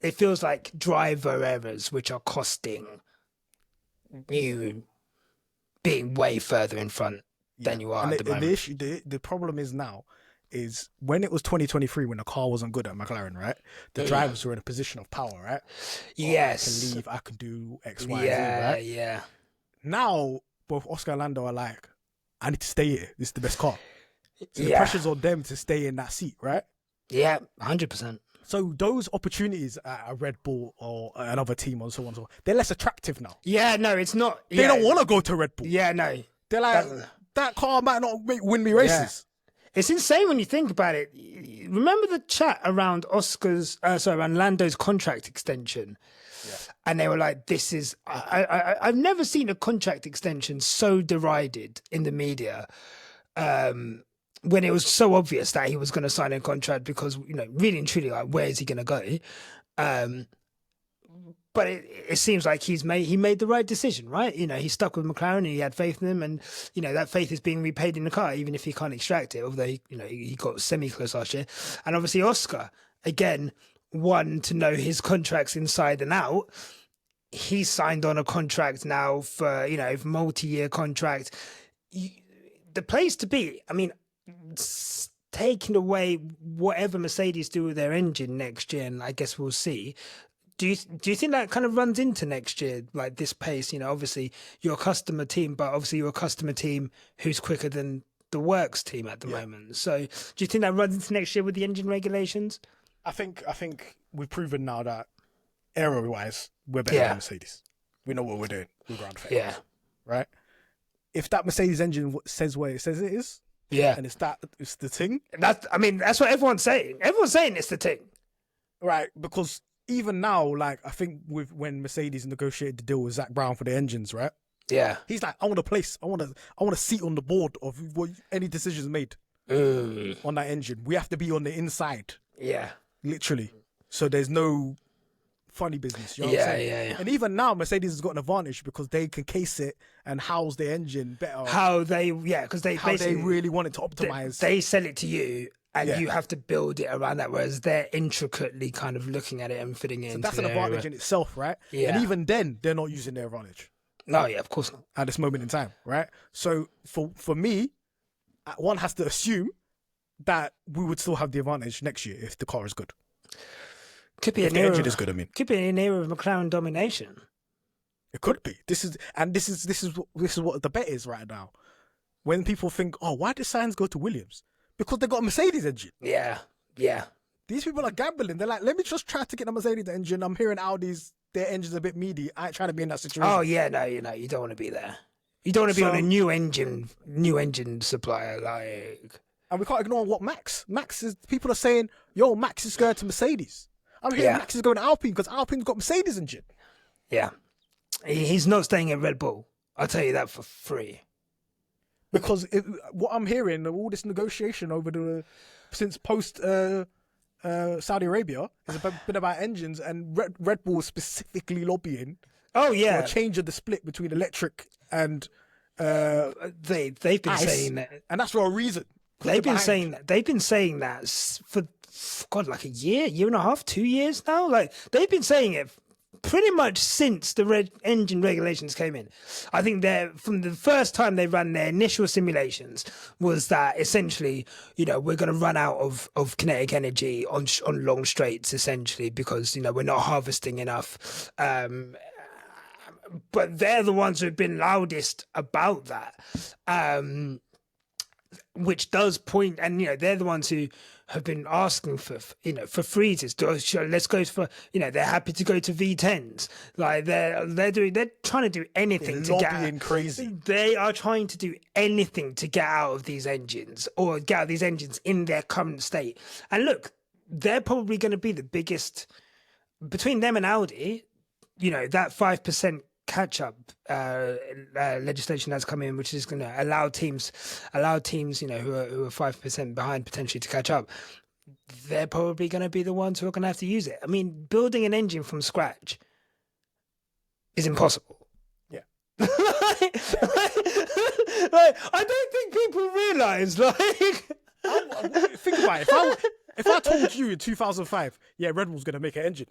it feels like driver errors which are costing you being way further in front than you are at the moment. The problem is now, is when it was 2023, when the car wasn't good at McLaren, right? The drivers were in a position of power, right? Yes. I can leave, I can do X, Y, Z, right? Yeah. Now, both Oscar and Lando are like, I need to stay here. This is the best car. So the pressure's on them to stay in that seat, right? Yeah, 100%. So those opportunities at a Red Bull or another team or so on and so on, they're less attractive now. Yeah, no, it's not. They don't want to go to Red Bull. Yeah, no. They're like, that car might not win me races. Yeah. It's insane when you think about it. Remember the chat around around Lando's contract extension? Yeah. And they were like, this is... I've never seen a contract extension so derided in the media when it was so obvious that he was going to sign a contract because, really and truly, like, where is he going to go? But it seems like he made the right decision, right? He stuck with McLaren and he had faith in them, and that faith is being repaid in the car, even if he can't extract it. Although he got semi-close last year, and obviously Oscar, again, one to know his contracts inside and out. He signed on a contract now for multi-year contract. The place to be. I mean, taking away whatever Mercedes do with their engine next year, and I guess we'll see. Do you think that kind of runs into next year, like this pace? Obviously you're a customer team, but obviously you're a customer team who's quicker than the works team at the moment. So do you think that runs into next year with the engine regulations? I think we've proven now that aero-wise we're better than Mercedes. We know what we're doing. We're ground fair. Yeah. Right? If that Mercedes engine says what it says it is, and it's the thing. That's what everyone's saying. Everyone's saying it's the thing. Right, because even now, like, I think when Mercedes negotiated the deal with Zach Brown for the engines, right? Yeah. He's like, I want a place. I want a seat on the board of what any decisions made on that engine. We have to be on the inside. Yeah. Literally. So there's no funny business. You know what I'm saying? Yeah. And even now, Mercedes has got an advantage because they can case it and house the engine better. Because they really want it to optimize. They sell it to you. And you have to build it around that, whereas they're intricately kind of looking at it and fitting it into that's an advantage in itself, right? Yeah. And even then, they're not using their advantage. No, yeah, of course not. At this moment in time, right? So for me, one has to assume that we would still have the advantage next year if the car is good. Could be if the engine is good, I mean. Could be an era of McLaren domination. It could be. This is what the bet is right now. When people think, oh, why did Sainz go to Williams? Because they got a Mercedes engine. Yeah. These people are gambling. They're like, let me just try to get a Mercedes engine. I'm hearing Audi's, their engine's a bit meaty. I ain't trying to be in that situation. Oh, yeah, no, you don't want to be there. You don't want to be on a new engine supplier. And we can't ignore what Max is. People are saying, yo, Max is going to Mercedes. I'm hearing Max is going to Alpine because Alpine's got Mercedes engine. Yeah. He's not staying at Red Bull. I'll tell you that for free. Because what I'm hearing, all this negotiation since post Saudi Arabia has been about engines, and Red Bull specifically lobbying. Oh yeah, for a change of the split between electric and they've been ICE, saying that, and that's for a reason. They've been saying that for God, like a year and a half, 2 years now. Like they've been saying it pretty much since the engine regulations came in. I think from the first time they ran their initial simulations was that essentially, we're going to run out of kinetic energy on long straights, essentially, because, we're not harvesting enough. But they're the ones who've been loudest about that. Which does point, and they're the ones who have been asking for freezes. Let's go for they're happy to go to V10s. Like they're trying to do anything to get out. Crazy. They are trying to do anything to get out of these engines or get out of these engines in their current state. And look, they're probably going to be the biggest between them and Audi. That 5% catch-up legislation that's come in, which is going to allow teams, who are 5% behind potentially to catch up. They're probably going to be the ones who are going to have to use it. I mean, building an engine from scratch is impossible. Yeah. I don't think people realise. Think about it. If I told you in 2005, Red Bull's going to make an engine.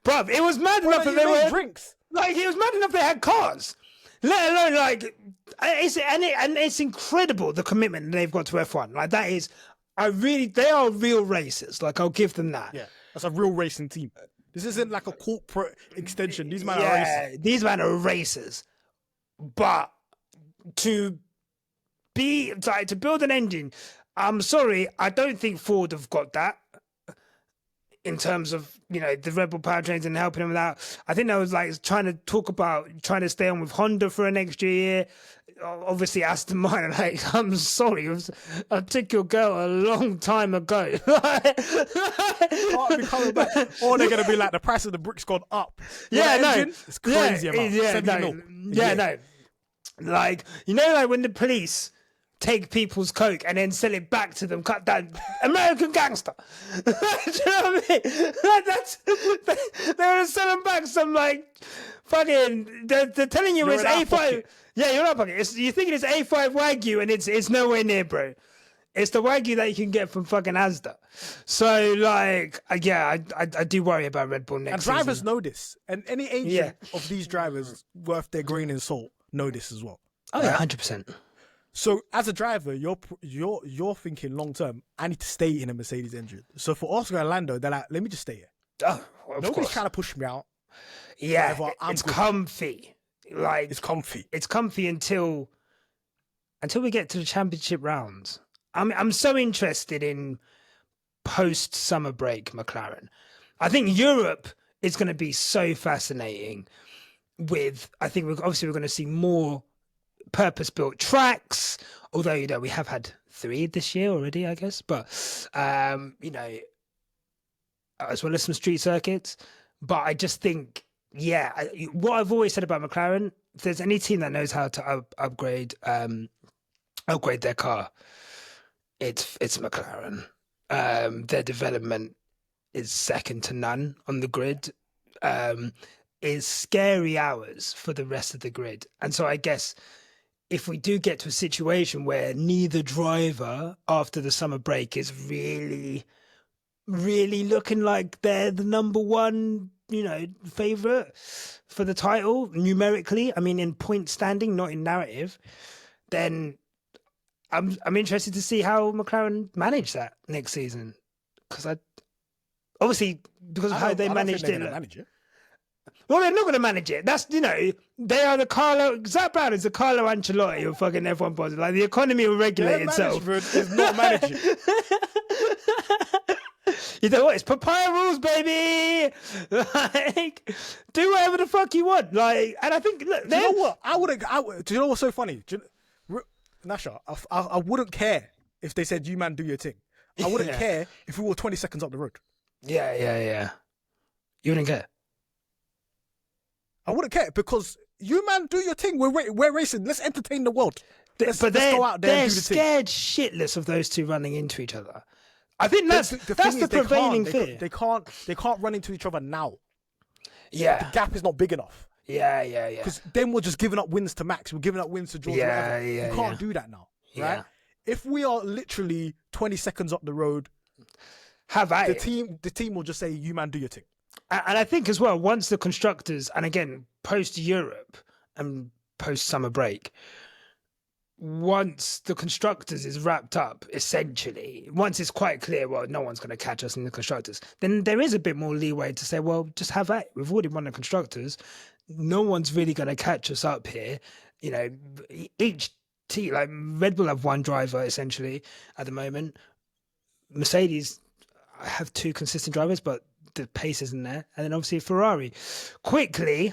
Bruv, it was mad enough that they were drinks. Like, it was mad enough they had cars. Let alone like it's incredible the commitment they've got to F1. Like that is, they are real racers. Like I'll give them that. Yeah, that's a real racing team. This isn't like a corporate extension. These men are racers. These men are racers. But to build an engine, I'm sorry, I don't think Ford have got that in terms of, the Red Bull powertrains and helping them with that. I think I was like trying to talk about trying to stay on with Honda for an extra year. Obviously, Aston Martin, like, I'm sorry, I took your girl a long time ago. Can't be coming back. Or they're going to be like, the price of the brick's gone up. It's crazy amount. Like, like when the police take people's coke and then sell it back to them, cut down American gangster. Do you know what I mean? They're selling back some like fucking. They're telling you it's A5. Yeah, you're not pocket. You're thinking it's A5 Wagyu and it's nowhere near, bro. It's the Wagyu that you can get from fucking Asda. So like, I do worry about Red Bull next season. And drivers know this, and any agent of these drivers worth their grain in salt know this as well. Oh yeah, 100%. So as a driver, you're thinking long term. I need to stay in a Mercedes engine. So for Oscar and Lando, they're like, let me just stay here. Oh, Nobody's trying to push me out. Yeah, it's comfy. Like it's comfy. It's comfy until we get to the championship rounds. I'm so interested in post summer break McLaren. I think Europe is going to be so fascinating. I think we're going to see more purpose-built tracks, although we have had 3 this year already, I guess, but as well as some street circuits. But I just think, what I've always said about McLaren, if there's any team that knows how to upgrade their car, it's McLaren. Their development is second to none on the grid. Is scary hours for the rest of the grid, and so I guess if we do get to a situation where neither driver after the summer break is really, really looking like they're the number one, favourite for the title numerically, I mean in point standing, not in narrative, then I'm interested to see how McLaren manage that next season, because of how they managed it. Well, they're not going to manage it. That's, they are Zach Brown is the Carlo Ancelotti of fucking F1 positive. Like, the economy will regulate itself. Is not managing. You know what? It's papaya rules, baby. Like, do whatever the fuck you want. Like, and I think, look, do you know what? Do you know what's so funny? Nyasha, I wouldn't care if they said, you man, do your thing. I wouldn't care if we were 20 seconds up the road. Yeah. You wouldn't care? I wouldn't care, because you man, do your thing. We're racing. Let's entertain the world. Let's go out there and do the thing. They're scared shitless of those two running into each other. I think that's the prevailing fear. They can't run into each other now. Yeah, the gap is not big enough. Yeah. Because then we're just giving up wins to Max. We're giving up wins to George. You can't do that now, right? Yeah. If we are literally 20 seconds up the road, the team will just say, "You man, do your thing." And I think as well, once the constructors, and again, post Europe and post summer break, once the constructors is wrapped up, essentially, once it's quite clear, well, no one's going to catch us in the constructors, then there is a bit more leeway to say, well, just have that. We've already won the constructors. No one's really going to catch us up here. Each team, like Red Bull have one driver essentially at the moment. Mercedes have 2 consistent drivers, but the pace isn't there. And then obviously Ferrari. Quickly,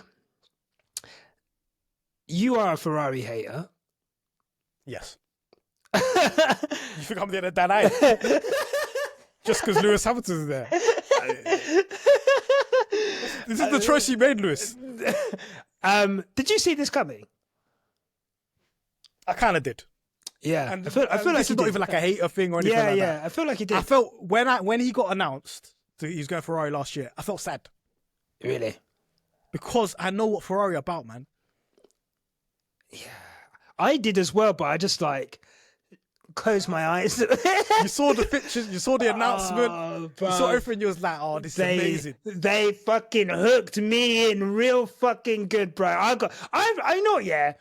you are a Ferrari hater. Yes. You think I'm the other Dan just because Lewis Hamilton's there? This is the choice you made, Lewis. Did you see this coming? I kind of did. Yeah, and I feel like this is not even like a hater thing or anything like that. Yeah, I feel like he did. I felt when he got announced that he was going Ferrari last year, I felt sad. Really? Because I know what Ferrari are about, man. Yeah, I did as well, but I just like, close my eyes. You saw the pictures, you saw the announcement, you saw everything. You was like, "Oh, this is amazing." They fucking hooked me in real fucking good, bro. I know, yeah.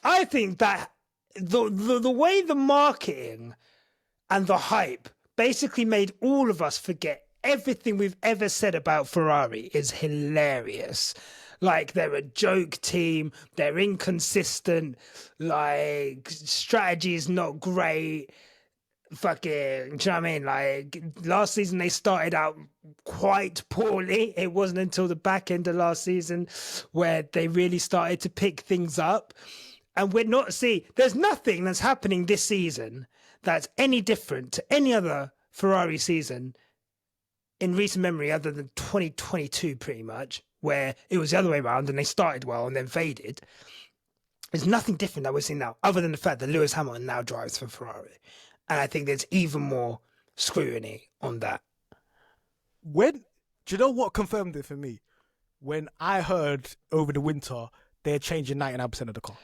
I think that the way the marketing and the hype basically made all of us forget everything we've ever said about Ferrari is hilarious. Like, they're a joke team, they're inconsistent, like, strategy is not great. Fucking, do you know what I mean? Like, last season they started out quite poorly. It wasn't until the back end of last season where they really started to pick things up. And there's nothing that's happening this season that's any different to any other Ferrari season in recent memory other than 2022, pretty much, where it was the other way around and they started well and then faded. There's nothing different that we're seeing now, other than the fact that Lewis Hamilton now drives for Ferrari. And I think there's even more scrutiny on that. Do you know what confirmed it for me? When I heard over the winter they're changing 99% of the car.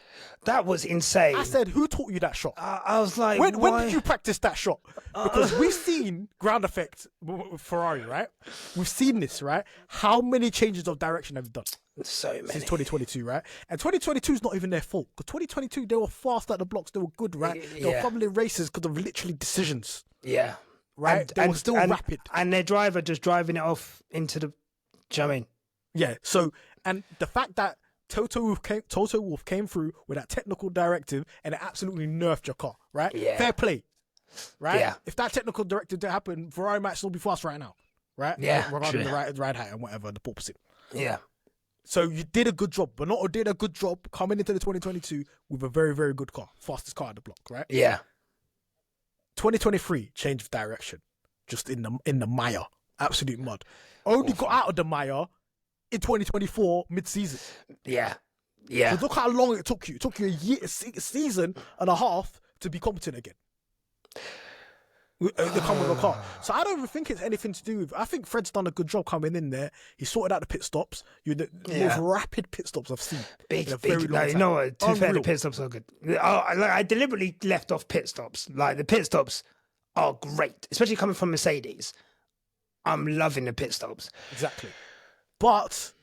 That was insane. I said, who taught you that shot? I was like, when did you practice that shot? Because we've seen ground effect with Ferrari, right? We've seen this, right? How many changes of direction have you done? So many. Since 2022, right? And 2022 is not even their fault. Because 2022, they were fast at the blocks. They were good, right? They were fumbling races because of literally decisions. Yeah. Right? They were still rapid. And their driver just driving it off into the... Do you know what I mean? Yeah. So, and the fact that Toto Wolff came through with that technical directive and it absolutely nerfed your car, right? Yeah. Fair play, right? Yeah. If that technical directive didn't happen, Ferrari might still be fast right now, right? Yeah. Regarding the ride height and whatever, the porpoising. Yeah. So you did a good job, but not did a good job coming into the 2022 with a very, very good car, fastest car at the block, right? Yeah. 2023 change of direction, just in the mire, absolute mud. Only got out of the mire in 2024 mid-season. Yeah. Yeah. So look how long it took you. It took you a season and a half to be competent again. The come with a car. So I don't even think it's anything to do with... I think Fred's done a good job coming in there. He sorted out the pit stops. You're the most rapid pit stops I've seen. Big. You know what? To be fair, the pit stops are good. I deliberately left off pit stops. Like, the pit stops are great, especially coming from Mercedes. I'm loving the pit stops. Exactly. But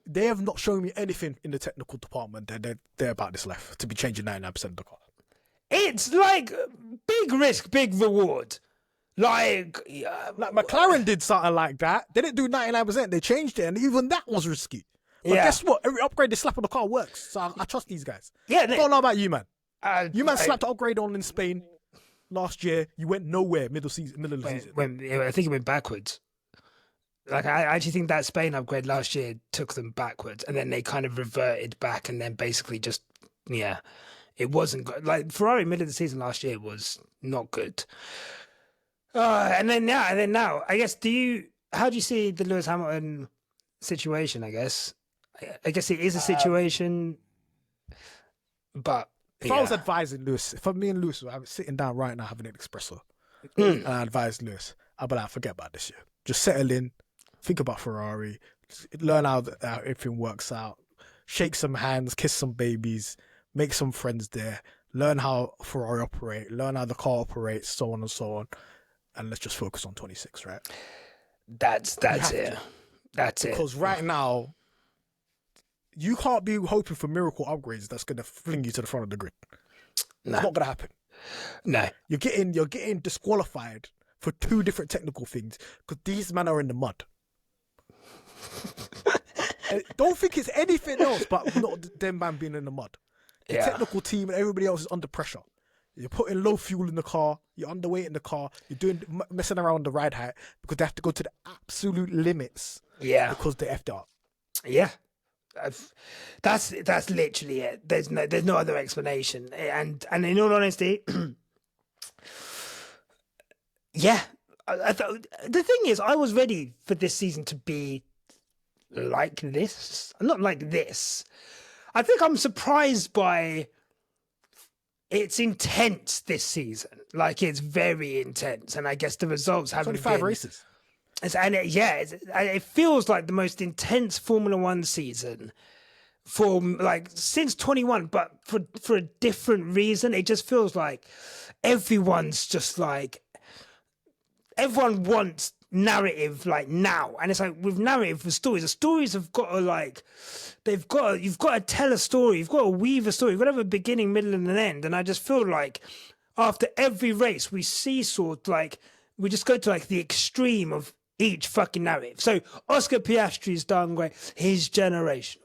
they have not shown me anything in the technical department that they're about this life to be changing 99% of the car. It's like big risk, big reward. Like McLAREN did something like that. They didn't do 99%. They changed it, and even that was risky. But guess what? Every upgrade they slap on the car works. So I trust these guys. Yeah. I don't know about you, man. Slapped an upgrade on in Spain last year. You went nowhere middle of the season. I think it went backwards. Like, I actually think that Spain upgrade last year took them backwards, and then they kind of reverted back, and then basically just, it wasn't good. Like, Ferrari middle of the season last year was not good. And then now, I guess, how do you see the Lewis Hamilton situation, I guess? I guess it is a situation, but... If I was advising Lewis, if me and Lewis were sitting down right now having an espresso, and I advised Lewis, I'd be like, forget about this year. Just settle in, think about Ferrari, learn how everything works out, shake some hands, kiss some babies, make some friends there, learn how Ferrari operate, learn how the car operates, so on and so on, and let's just focus on 26, right? That's it. That's it. Because right now, you can't be hoping for miracle upgrades that's going to fling you to the front of the grid. No. It's not going to happen. No. You're getting disqualified for two different technical things because these men are in the mud. Don't think it's anything else but not them man being in the mud. The technical team and everybody else is under pressure. You're putting low fuel in the car, you're underweight in the car, you're doing messing around with the ride height because they have to go to the absolute limits. Yeah. Because they effed up. Yeah. That's literally it. There's no other explanation. And in all honesty, yeah. The thing is, I was ready for this season to be like this. Not like this. I think I'm surprised by it's intense this season. Like, it's very intense, and I guess the results haven't 25 races. And it feels like the most intense Formula One season for like since 21, but for a different reason. It just feels like everyone's just like, everyone wants narrative like now, and it's like with narrative for stories, the stories have got to like, you've got to tell a story, you've got to weave a story, you've got to have a beginning, middle, and an end. And I just feel like after every race we seesawed, like we just go to like the extreme of each fucking narrative. So Oscar Piastri's done great, he's generational.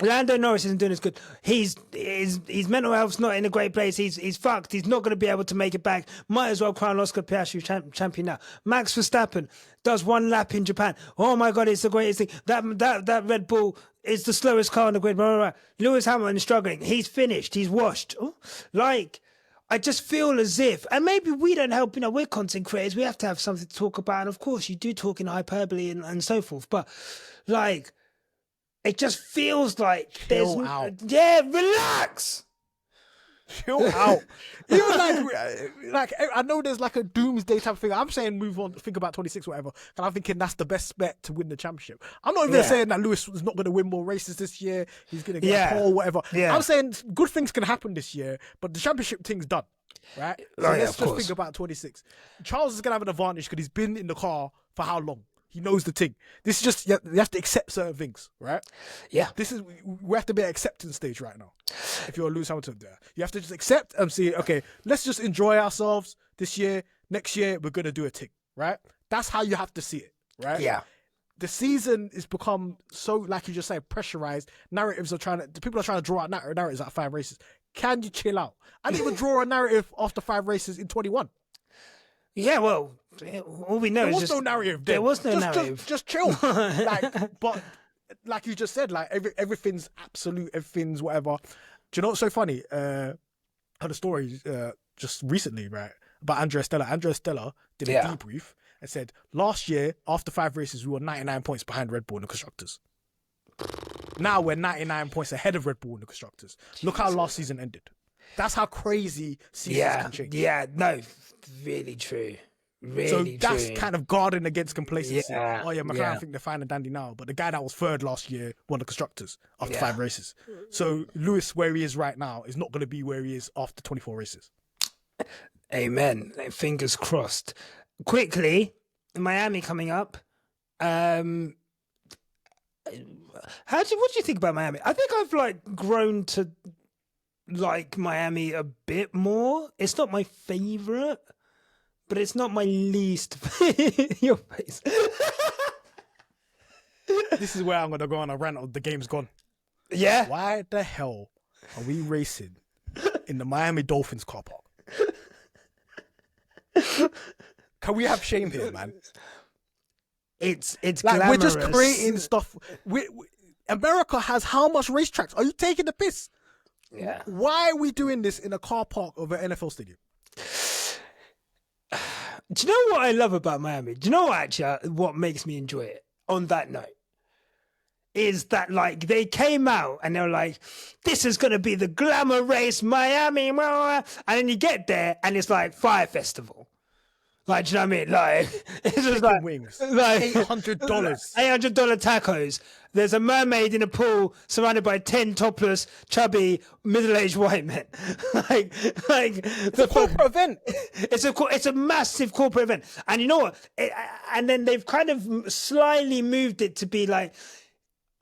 Lando Norris isn't doing as good. His mental health's not in a great place. He's fucked. He's not going to be able to make it back. Might as well crown Oscar Piastri champion now. Max Verstappen does one lap in Japan. Oh my God, it's the greatest thing. That Red Bull is the slowest car on the grid. Blah, blah, blah. Lewis Hamilton is struggling. He's finished. He's washed. Oh, like, I just feel as if, and maybe we don't help, we're content creators. We have to have something to talk about. And of course, you do talk in hyperbole and so forth. But like, it just feels like Chill out. Yeah, relax. Chill out. Even like I know there's like a doomsday type of thing. I'm saying move on, think about 26 or whatever. And I'm thinking that's the best bet to win the championship. I'm not even saying that Lewis is not going to win more races this year. He's going to get a pole or whatever. Yeah. I'm saying good things can happen this year, but the championship thing's done. Right? So let's just think about 26. Charles is going to have an advantage because he's been in the car for how long? He knows the thing. This is just, you have to accept certain things, right? Yeah. We have to be at acceptance stage right now. If you're a Lewis Hamilton there, you have to just accept and see, okay, let's just enjoy ourselves this year. Next year, we're going to do a thing, right? That's how you have to see it, right? Yeah. The season has become so, like you just said, pressurized. People are trying to draw out narratives out of 5 races. Can you chill out? I didn't even draw a narrative after 5 races in 21. Yeah, well, all we know there is was no narrative. There was no narrative. Just chill. But like you just said, like everything's absolute, everything's whatever. Do you know what's so funny? I heard a story just recently, right, about Andrea Stella. Andrea Stella did a debrief and said last year after 5 races we were 99 points behind Red Bull in the constructors. Now we're 99 points ahead of Red Bull in the constructors. Look how last season ended. That's how crazy seasons can change. Yeah, no, really true. Really so that's kind of guarding against complacency. Yeah, McLaren think they're fine and dandy now, but the guy that was 3rd last year won the constructors after 5 races. So Lewis, where he is right now, is not going to be where he is after 24 races. Amen. Fingers crossed. Quickly, Miami coming up. What do you think about Miami? I think I've like grown to like Miami a bit more. It's not my favorite, but it's not my least. Your face. This is where I'm gonna go on a rant of the game's gone. Yeah. Why the hell are we racing in the Miami Dolphins car park? Can we have shame here, man? It's like glamorous. We're just creating stuff. America has how much racetracks? Are you taking the piss? Yeah. Why are we doing this in a car park of an NFL stadium? Do you know what I love about Miami? Do you know what makes me enjoy it? On that note, is that like they came out and they were like, "This is gonna be the glamour race, Miami," and then you get there and it's like Fire Festival. Like, do you know what I mean? Like, it's just like wings, like $800, $800 tacos. There's a mermaid in a pool surrounded by 10 topless, chubby, middle-aged white men. like it's a corporate event. It's a massive corporate event, and you know what? And then they've kind of slyly moved it to be like,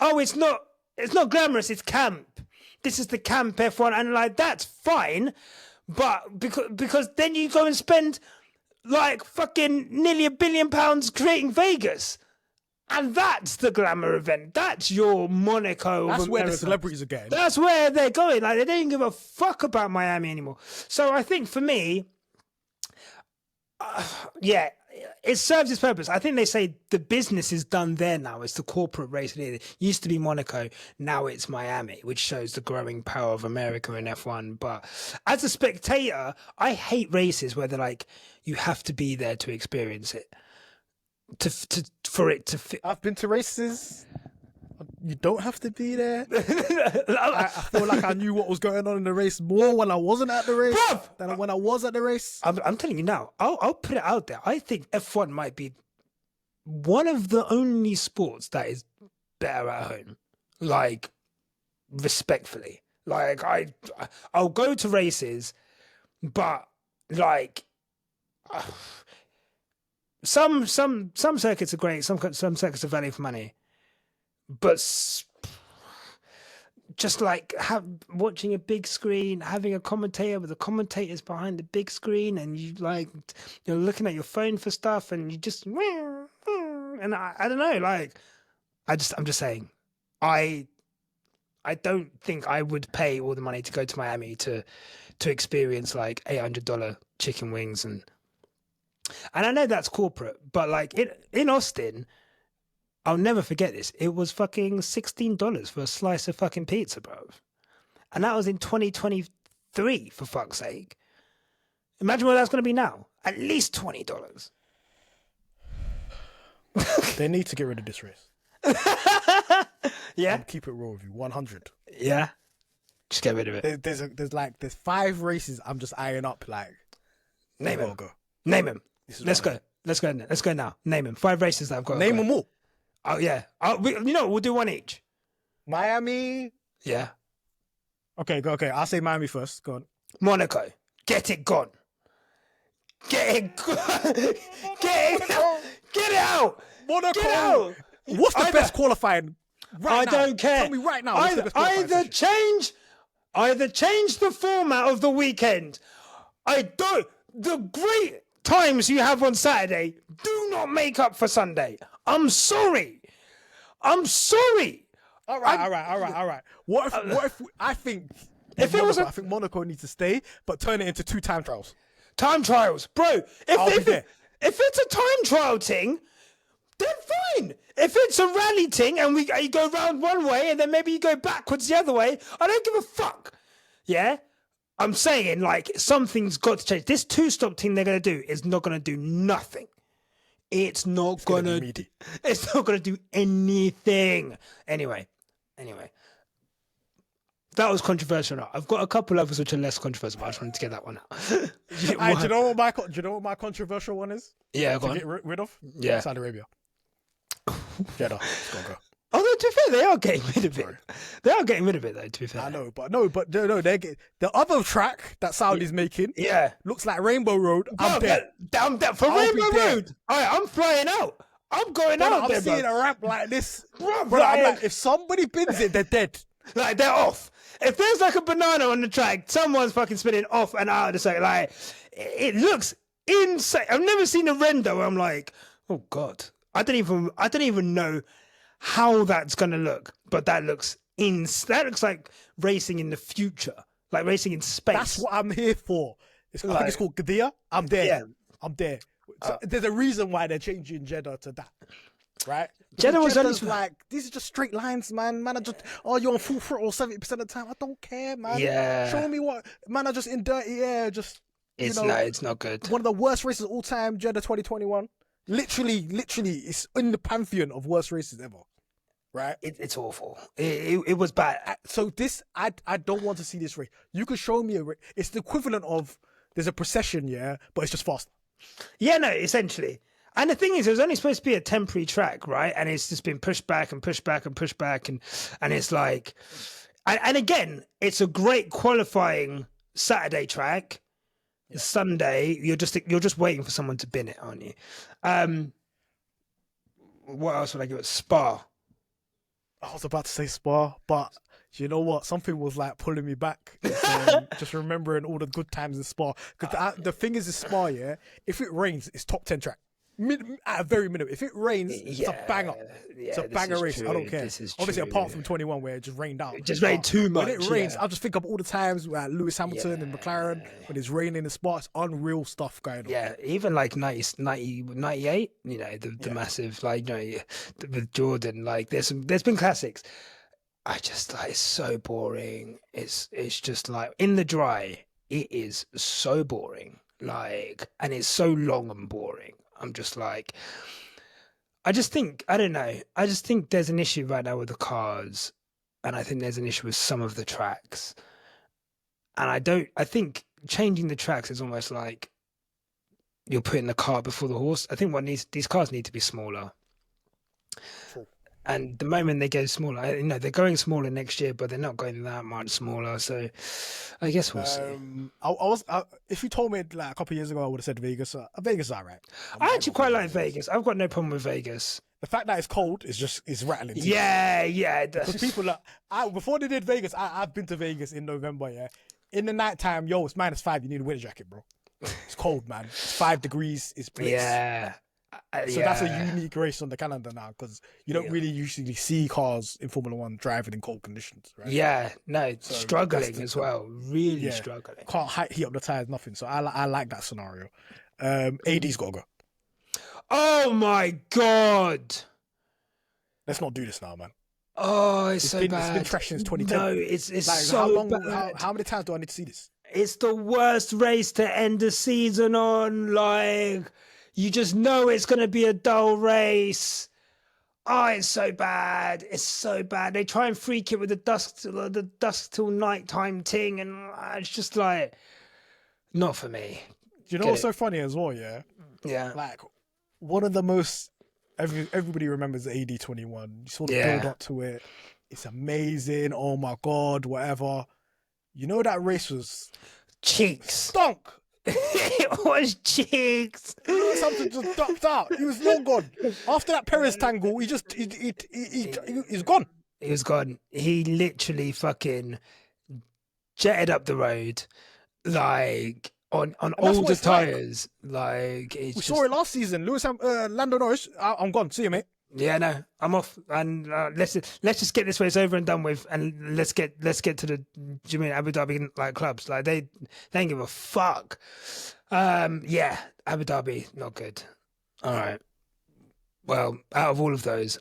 oh, it's not glamorous. It's camp. This is the camp F1, and like that's fine, but because then you go and spend like fucking nearly £1 billion creating Vegas. And that's the glamour event. That's your Monaco. That's where the celebrities are going. That's where they're going. Like, they don't give a fuck about Miami anymore. So I think for me, it serves its purpose. I think they say the business is done there now. It's the corporate race. It used to be Monaco. Now it's Miami, which shows the growing power of America in F1. But as a spectator, I hate races where they're like, you have to be there to experience it. For it to fit. I've been to races. You don't have to be there. I feel like I knew what was going on in the race more when I wasn't at the race than when I was at the race. I'm telling you now, I'll put it out there. I think F1 might be one of the only sports that is better at home. Like, respectfully. Like I'll go to races, but like some circuits are great, some circuits are value for money, but just like watching a big screen, having a commentator with the commentators behind the big screen, and you're looking at your phone for stuff, and you just and I don't know, like I'm just saying, I don't think I would pay all the money to go to Miami to experience like $800 chicken wings, and I know that's corporate, but like in Austin, I'll never forget this. It was fucking $16 for a slice of fucking pizza, bro. And that was in 2023, for fuck's sake. Imagine what that's going to be now. At least $20. They need to get rid of this race. Yeah? I'll keep it real with you. 100. Yeah? Just get rid of it. There's 5 races I'm just eyeing up, like. Name him. Name him. Let's go. Let's go now. Name him. 5 races that I've got. Name them all. Oh, yeah. We'll do one each. Miami. Yeah. Okay, go. Okay, I'll say Miami first. Go on. Monaco. Get it gone. Get it gone. Get it out. Monaco. Get out. What's the best qualifying? I don't care. Tell me right now. Either change the format of the weekend. The great times you have on Saturday do not make up for Sunday. I'm sorry. All right. What if I think I think Monaco needs to stay, but turn it into 2 time trials. Time trials, bro. If it's a time trial thing, then fine. If it's a rally thing and you go round one way and then maybe you go backwards the other way, I don't give a fuck. Yeah? I'm saying, like, something's got to change. This 2-stop thing they're going to do is not going to do nothing. It's not going to do anything. Anyway. That was controversial. Now. I've got a couple others which are less controversial, but I just wanted to get that one out. Do you know what my controversial one is? Yeah, go on. Get rid of? Yeah. Saudi Arabia. Jeddah. Go. Although, to be fair, they are getting rid of it. They are getting rid of it, though, to be fair. I know, but the other track that Saudi's making looks like Rainbow Road. I'm there. Down there. For Rainbow Road. All right, I'm flying out. I'm going out there, bro. I'm seeing a ramp like this. Bro, I'm like, if somebody bins it, they're dead. Like, they're off. If there's like a banana on the track, someone's fucking spinning off and out of the circuit. Like, it looks insane. I've never seen a render where I'm like, oh God. I don't even know how that's gonna look, but that looks like racing in the future, like racing in space. That's what I'm here for. I think it's called Qadiyah. I'm there. Yeah. I'm there. So there's a reason why they're changing Jeddah to that, right? Jeddah was like, these are just straight lines, man. Man, you're on full throttle 70% of the time. I don't care, man. Yeah. Show me what, man. I just in dirty air. Just it's not good. One of the worst races of all time, Jeddah 2021. Literally, it's in the pantheon of worst races ever. Right? It's awful. It was bad. So this, I don't want to see this race. You could show me a race. It's the equivalent of, there's a procession, yeah, but it's just faster. Yeah, no, essentially. And the thing is, it was only supposed to be a temporary track, right? And it's just been pushed back and pushed back and pushed back. And it's like, and again, it's a great qualifying Saturday track. Yeah. Sunday, you're just waiting for someone to bin it, aren't you? What else would I give it? Spa. I was about to say Spa, but you know what? Something was like pulling me back. Just remembering all the good times in Spa. Because the thing is, in Spa, yeah, if it rains, it's top 10 track. At a very minimum. If it rains, it's a banger. It's a banger race. True. I don't care. Obviously, apart from 21 where it just rained out. It just rained too much. When it rains, I'll just think of all the times where Lewis Hamilton and McLaren, when it's raining in Spa, it's unreal stuff going on. Yeah, even like 98, you know, the massive, like, you know, with Jordan, like there's been classics. I just like, it's so boring. It's just like in the dry, it is so boring. Like, and it's so long and boring. I'm just like, I just think there's an issue right now with the cars, and I think there's an issue with some of the tracks. And I think changing the tracks is almost like you're putting the cart before the horse. I think these cars need to be smaller. True. And the moment they go smaller, you know, they're going smaller next year, but they're not going that much smaller. So I guess we'll see. If you told me like a couple of years ago, I would have said Vegas. Vegas is all right. I actually quite like Vegas. I've got no problem with Vegas. The fact that it's cold is rattling. Yeah. Because people before they did Vegas, I've been to Vegas in November. Yeah, in the nighttime, it's -5. You need a winter jacket, bro. It's cold, man. It's 5 degrees. It's blitz. Yeah. So that's a unique race on the calendar now because you don't really usually see cars in Formula One driving in cold conditions, right? Yeah, no, so struggling as well. Really struggling. Can't heat up the tires, nothing. So I like that scenario. AD's got to go. Oh my God. Let's not do this now, man. Oh, it's so bad. It's been trash since 2010. No, it's like, so bad. How many times do I need to see this? It's the worst race to end the season on. Like, you just know it's going to be a dull race. Oh, it's so bad. It's so bad. They try and freak it with the dusk till nighttime thing, and it's just like, not for me. Do you know what's so funny as well, yeah? Yeah. Like, one of the most... Everybody remembers the AD21. You saw the build up to it. It's amazing. Oh, my God, whatever. You know that race was... Cheeks. Stunk. It was cheeks. Something just dropped out. He was long gone. After that Perez tangle, he's gone. He was gone. He literally fucking jetted up the road, like on all the tires. Like we saw it last season. Lando Norris. I'm gone. See you, mate. Yeah, no, I'm off, and let's just get this race over and done with, and let's get to the Abu Dhabi like clubs. Like they don't give a fuck. Yeah, Abu Dhabi not good. All right. Well, out of all of those,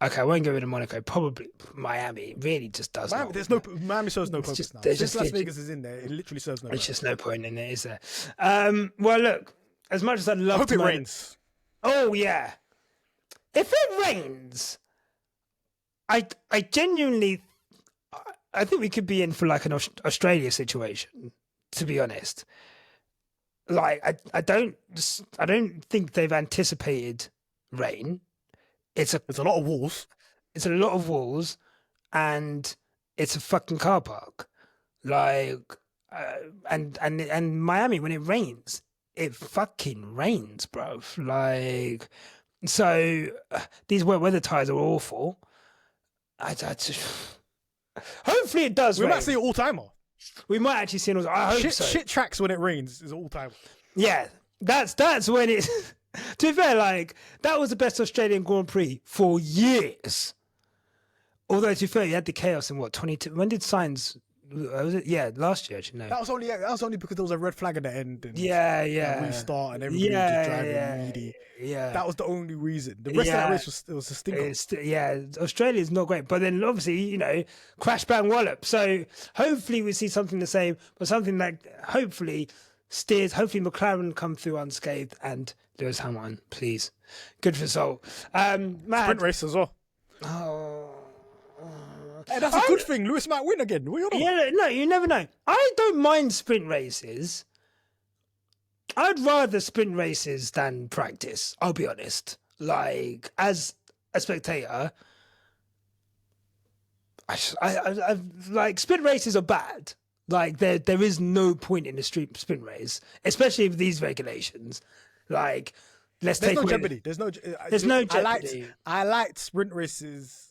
okay, I won't get rid of Monaco. Probably Miami. Really, just does. Miami serves no purpose now. Since Las Vegas is in there, it literally serves no purpose. It's just no point in it, is there? Well, look, as much as I'd love, I hope it rains. Oh yeah, if it rains, I genuinely, I think we could be in for like an Australia situation. To be honest, like I don't think they've anticipated rain. It's a lot of walls. It's a lot of walls, and it's a fucking car park. Like, and Miami, when it rains, it fucking rains, bro. Like, so these wet weather tires are awful. Hopefully it does. We might see an all-timer. We might actually see an all-timer. I hope so. Shit tracks when it rains is an all-timer. Yeah, that's when it. To be fair, like that was the best Australian Grand Prix for years. Although to be fair, you had the chaos in what 22. When did Sainz? Was it? Yeah, last year actually. No, that was only because there was a red flag at the end. And restart and everybody was just driving needy. Yeah, that was the only reason. The rest of that race was a stinker. Australia's not great, but then obviously crash bang wallop. So hopefully we see something the same, but something that hopefully steers. Hopefully McLaren come through unscathed and Lewis Hamilton, please. Good result. Sprint race as well. Hey, that's a good thing. Lewis might win again. Yeah, no, you never know. I don't mind sprint races. I'd rather sprint races than practice. I'll be honest. Like, as a spectator, I like sprint races are bad. Like, there is no point in a sprint race, especially with these regulations. Like, there's no jeopardy. There's no jeopardy. I liked sprint races.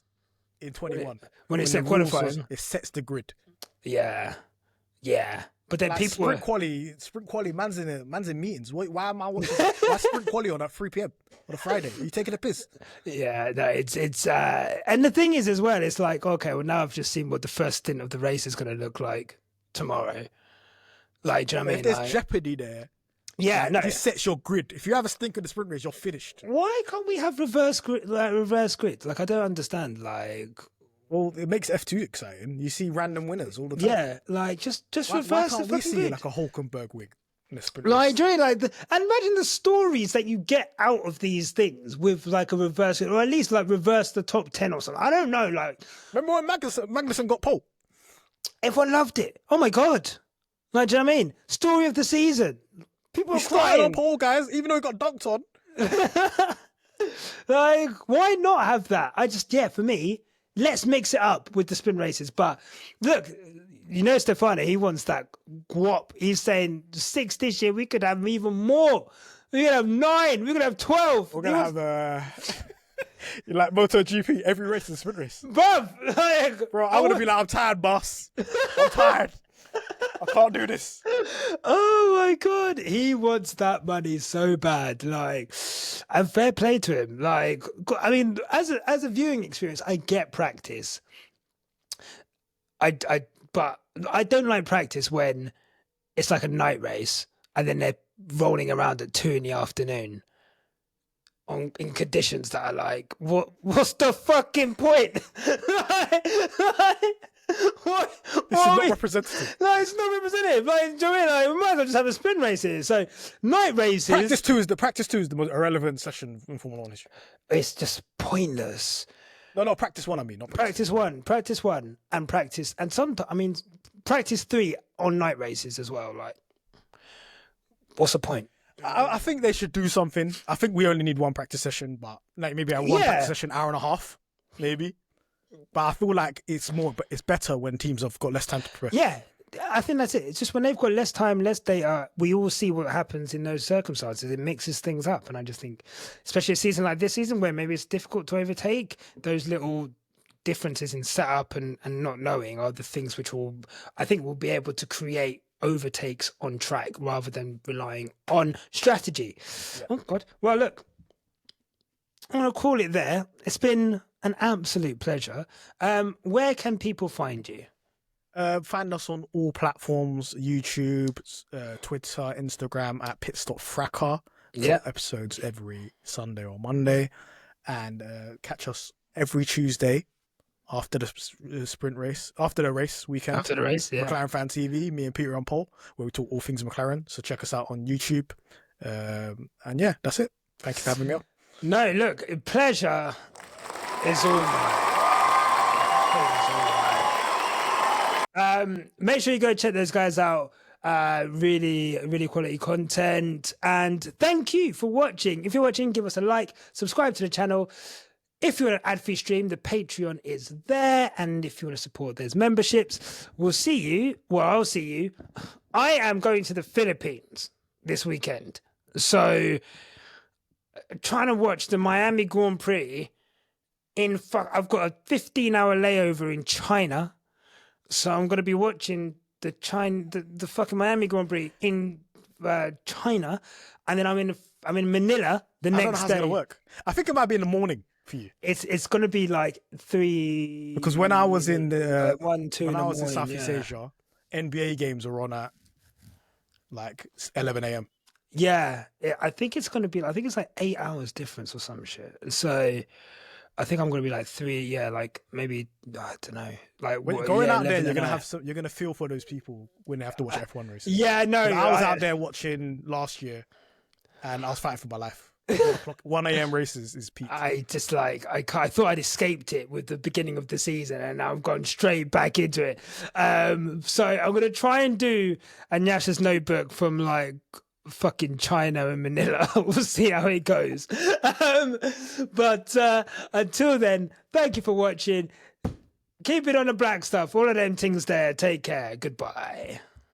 In 21, when it set qualifying, it sets the grid. Yeah. But then like sprint quali, man's in meetings. Why am I watching? Why sprint quali on at 3 p.m. on a Friday? Are you taking a piss? Yeah, no, it's and the thing is as well, it's like, okay, well now I've just seen what the first stint of the race is going to look like tomorrow. Like, do you know what I mean? If there's jeopardy there. Yeah, no. This sets your grid. If you have a stink in the sprint race, you're finished. Why can't we have reverse grid? Like, I don't understand. Like, well, it makes F2 exciting. You see random winners all the time. Yeah, like just reverse why the can't fucking we see grid. like a Hulkenberg wig in a sprint Like, race? do you know, like, and imagine the stories that you get out of these things with like a reverse, or at least like reverse the top 10 or something. I don't know. Like, remember when Magnussen got pole? Everyone loved it. Oh my god! Like, do you know what I mean? Story of the season. People are started crying on pole, guys, even though he got dunked on. Like, why not have that? For me, let's mix it up with the sprint races. But look, Stefano, he wants that guap. He's saying 6 this year, we could have even more. We could have 9, we could have 12. We're going to have like MotoGP, every race is a sprint race. Bruv, bro, I want to be like, I'm tired, boss. I'm tired. I can't do this. Oh my God. He wants that money so bad. Like, and fair play to him. Like, I mean, as a viewing experience, I get practice. But I don't like practice when it's like a night race and then they're rolling around at 2 in in conditions that are like, what's the fucking point? What? This is not representative. No, it's not representative. Like, do you know what I mean? Like, we might as well just have a sprint races. So night races. Practice two is the most irrelevant session in Formula 1 history. It's just pointless. No, practice 1. I mean, not practice 1, and practice, and sometimes practice 3 on night races as well. Like, what's the point? I think they should do something. I think we only need 1 practice session, but like maybe one practice session, hour and a half, maybe. But I feel like it's better when teams have got less time to prepare. Yeah, I think that's it. It's just when they've got less time, less data, we all see what happens in those circumstances. It mixes things up. And I just think, especially a season like this season where maybe it's difficult to overtake, those little differences in setup and not knowing are the things which will be able to create overtakes on track rather than relying on strategy. Yeah. Oh, God. Well, look, I'm going to call it there. It's been an absolute pleasure. Where can people find you? Find us on all platforms, YouTube, Twitter, Instagram at pitstopfracas. Yeah. Episodes every Sunday or Monday. And catch us every Tuesday after the sprint race, after the race weekend. After the race, yeah. McLaren Fan TV, me and Peter on Pole, where we talk all things McLaren. So check us out on YouTube. And yeah, that's it. Thank you for having me on. No, look, pleasure is all mine. Make sure you go check those guys out. Really, really quality content. And thank you for watching. If you're watching, give us a like, subscribe to the channel. If you're an ad-free stream, the Patreon is there. And if you want to support, there's memberships. I'll see you. I am going to the Philippines this weekend. So, trying to watch the Miami Grand Prix I've got a 15-hour layover in China. So I'm going to be watching the fucking Miami Grand Prix in China. And then I'm in Manila the next day. I don't know how it's going to work. I think it might be in the morning for you. It's going to be like 3. Because when I was in the 1, 2 when in I was morning, in Southeast Asia, NBA games are on at like 11 a.m. Yeah, I think it's like 8 hours difference or some shit. So I think I'm going to be like 3, like maybe, I don't know. Like going out there, you're going to feel for those people when they have to watch F1 races. Yeah, no. I was out there watching last year and I was fighting for my life. 1 a.m. races is peak. I thought I'd escaped it with the beginning of the season and now I've gone straight back into it. So I'm going to try and do a Nyasha's notebook from like fucking China and Manila. We'll see how it goes. But until then, thank you for watching. Keep it on the black stuff. All of them things there. Take care. Goodbye.